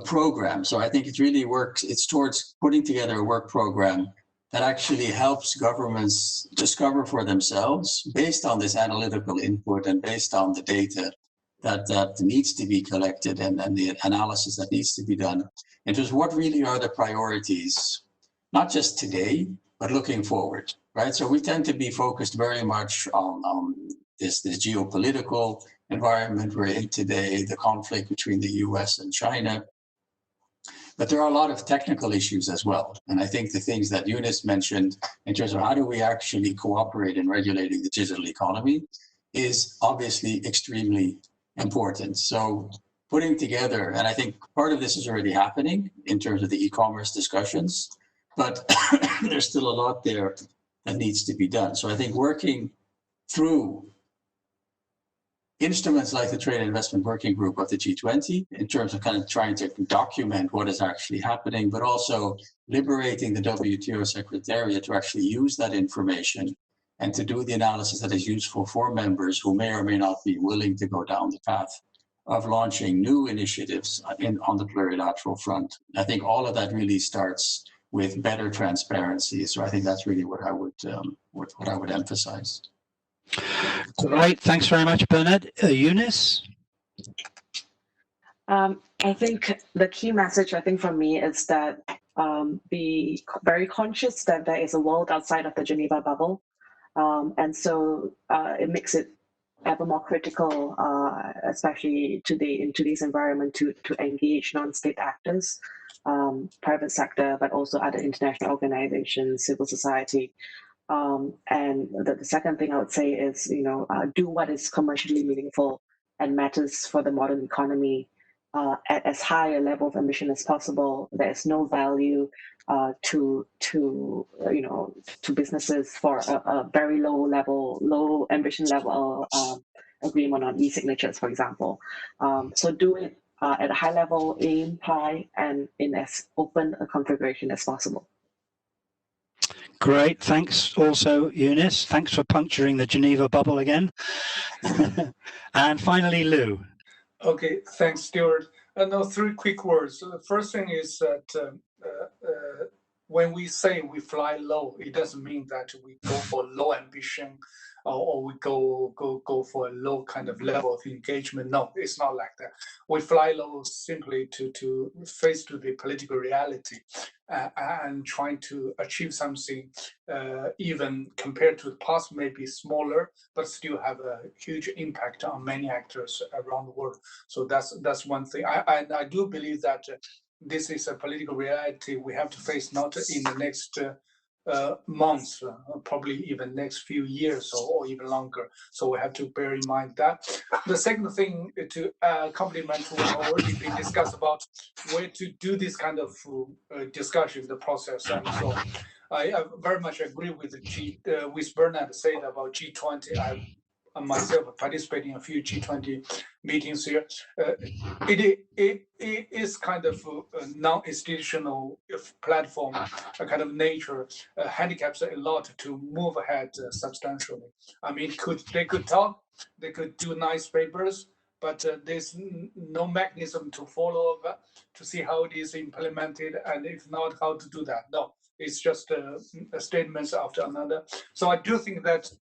program. So I think it really works. It's towards putting together a work program that actually helps governments discover for themselves, based on this analytical input and based on the data that needs to be collected and the analysis that needs to be done, and just what really are the priorities, not just today, but looking forward, right? So we tend to be focused very much on this geopolitical environment we're in today, the conflict between the US and China. But there are a lot of technical issues as well. And I think the things that Eunice mentioned in terms of how do we actually cooperate in regulating the digital economy is obviously extremely important. So putting together, and I think part of this is already happening in terms of the e-commerce discussions, but there's still a lot there that needs to be done. So I think working through instruments like the Trade and Investment Working Group of the G20 in terms of kind of trying to document what is actually happening, but also liberating the WTO Secretariat to actually use that information and to do the analysis that is useful for members who may or may not be willing to go down the path of launching new initiatives on the plurilateral front. I think all of that really starts with better transparency. So I think that's really what I would emphasize. Great, thanks very much, Bernard. Eunice? I think the key message, I think, for me is that be very conscious that there is a world outside of the Geneva bubble. And so it makes it ever more critical, especially today in today's environment, to engage non-state actors, private sector, but also other international organizations, civil society. And the second thing I would say is, do what is commercially meaningful and matters for the modern economy at as high a level of ambition as possible. There's no value to businesses for a very low ambition level agreement on e-signatures, for example. So do it at a high level, aim high, and in as open a configuration as possible. Great, thanks also, Eunice. Thanks for puncturing the Geneva bubble again. And finally, Lou. Okay, thanks, Stuart. No, 3 quick words. So the first thing is that when we say we fly low, it doesn't mean that we go for low ambition or we go for a low kind of level of engagement. No, it's not like that. We fly low simply to face to the political reality and trying to achieve something even compared to the past, maybe smaller, but still have a huge impact on many actors around the world. So that's one thing. I do believe that this is a political reality we have to face, not in the next months, probably even next few years or even longer. So we have to bear in mind that. The second thing to complement what already been discussed about where to do this kind of discussion, the process, and so on. I very much agree with with Bernard said about G20. I myself participating in a few G20 meetings here. It is kind of a non-institutional platform, a kind of nature, handicaps a lot to move ahead substantially. I mean, they could talk, they could do nice papers, but there's no mechanism to follow up to see how it is implemented, and if not, how to do that. No, it's just a statement after another. So I do think that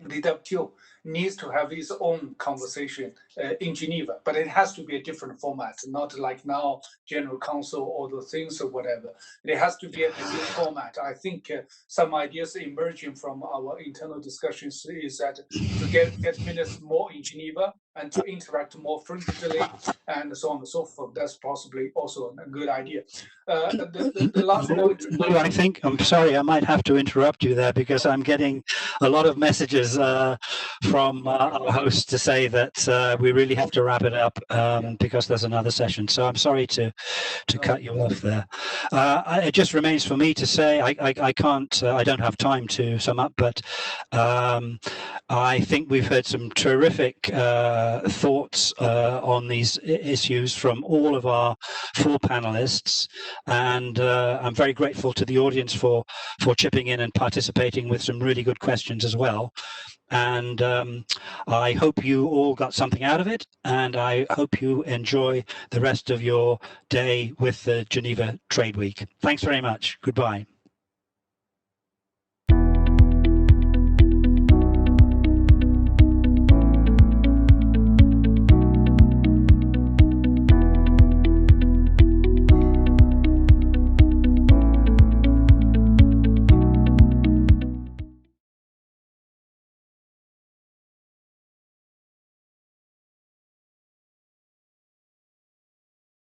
the WTO needs to have its own conversation in Geneva, but it has to be a different format, not like now General Council or the things or whatever. It has to be a new format. I think some ideas emerging from our internal discussions is that to get minutes more in Geneva and to interact more frequently and so on and so forth. That's possibly also a good idea. The last point. Lou, I think, I'm sorry, I might have to interrupt you there because I'm getting a lot of messages from our host to say that we really have to wrap it up because there's another session. So I'm sorry to cut you off there. It just remains for me to say I don't have time to sum up, but I think we've heard some terrific thoughts on these issues from all of our 4 panelists, and I'm very grateful to the audience for chipping in and participating with some really good questions as well. And I hope you all got something out of it, and I hope you enjoy the rest of your day with the Geneva Trade Week. Thanks very much. Goodbye.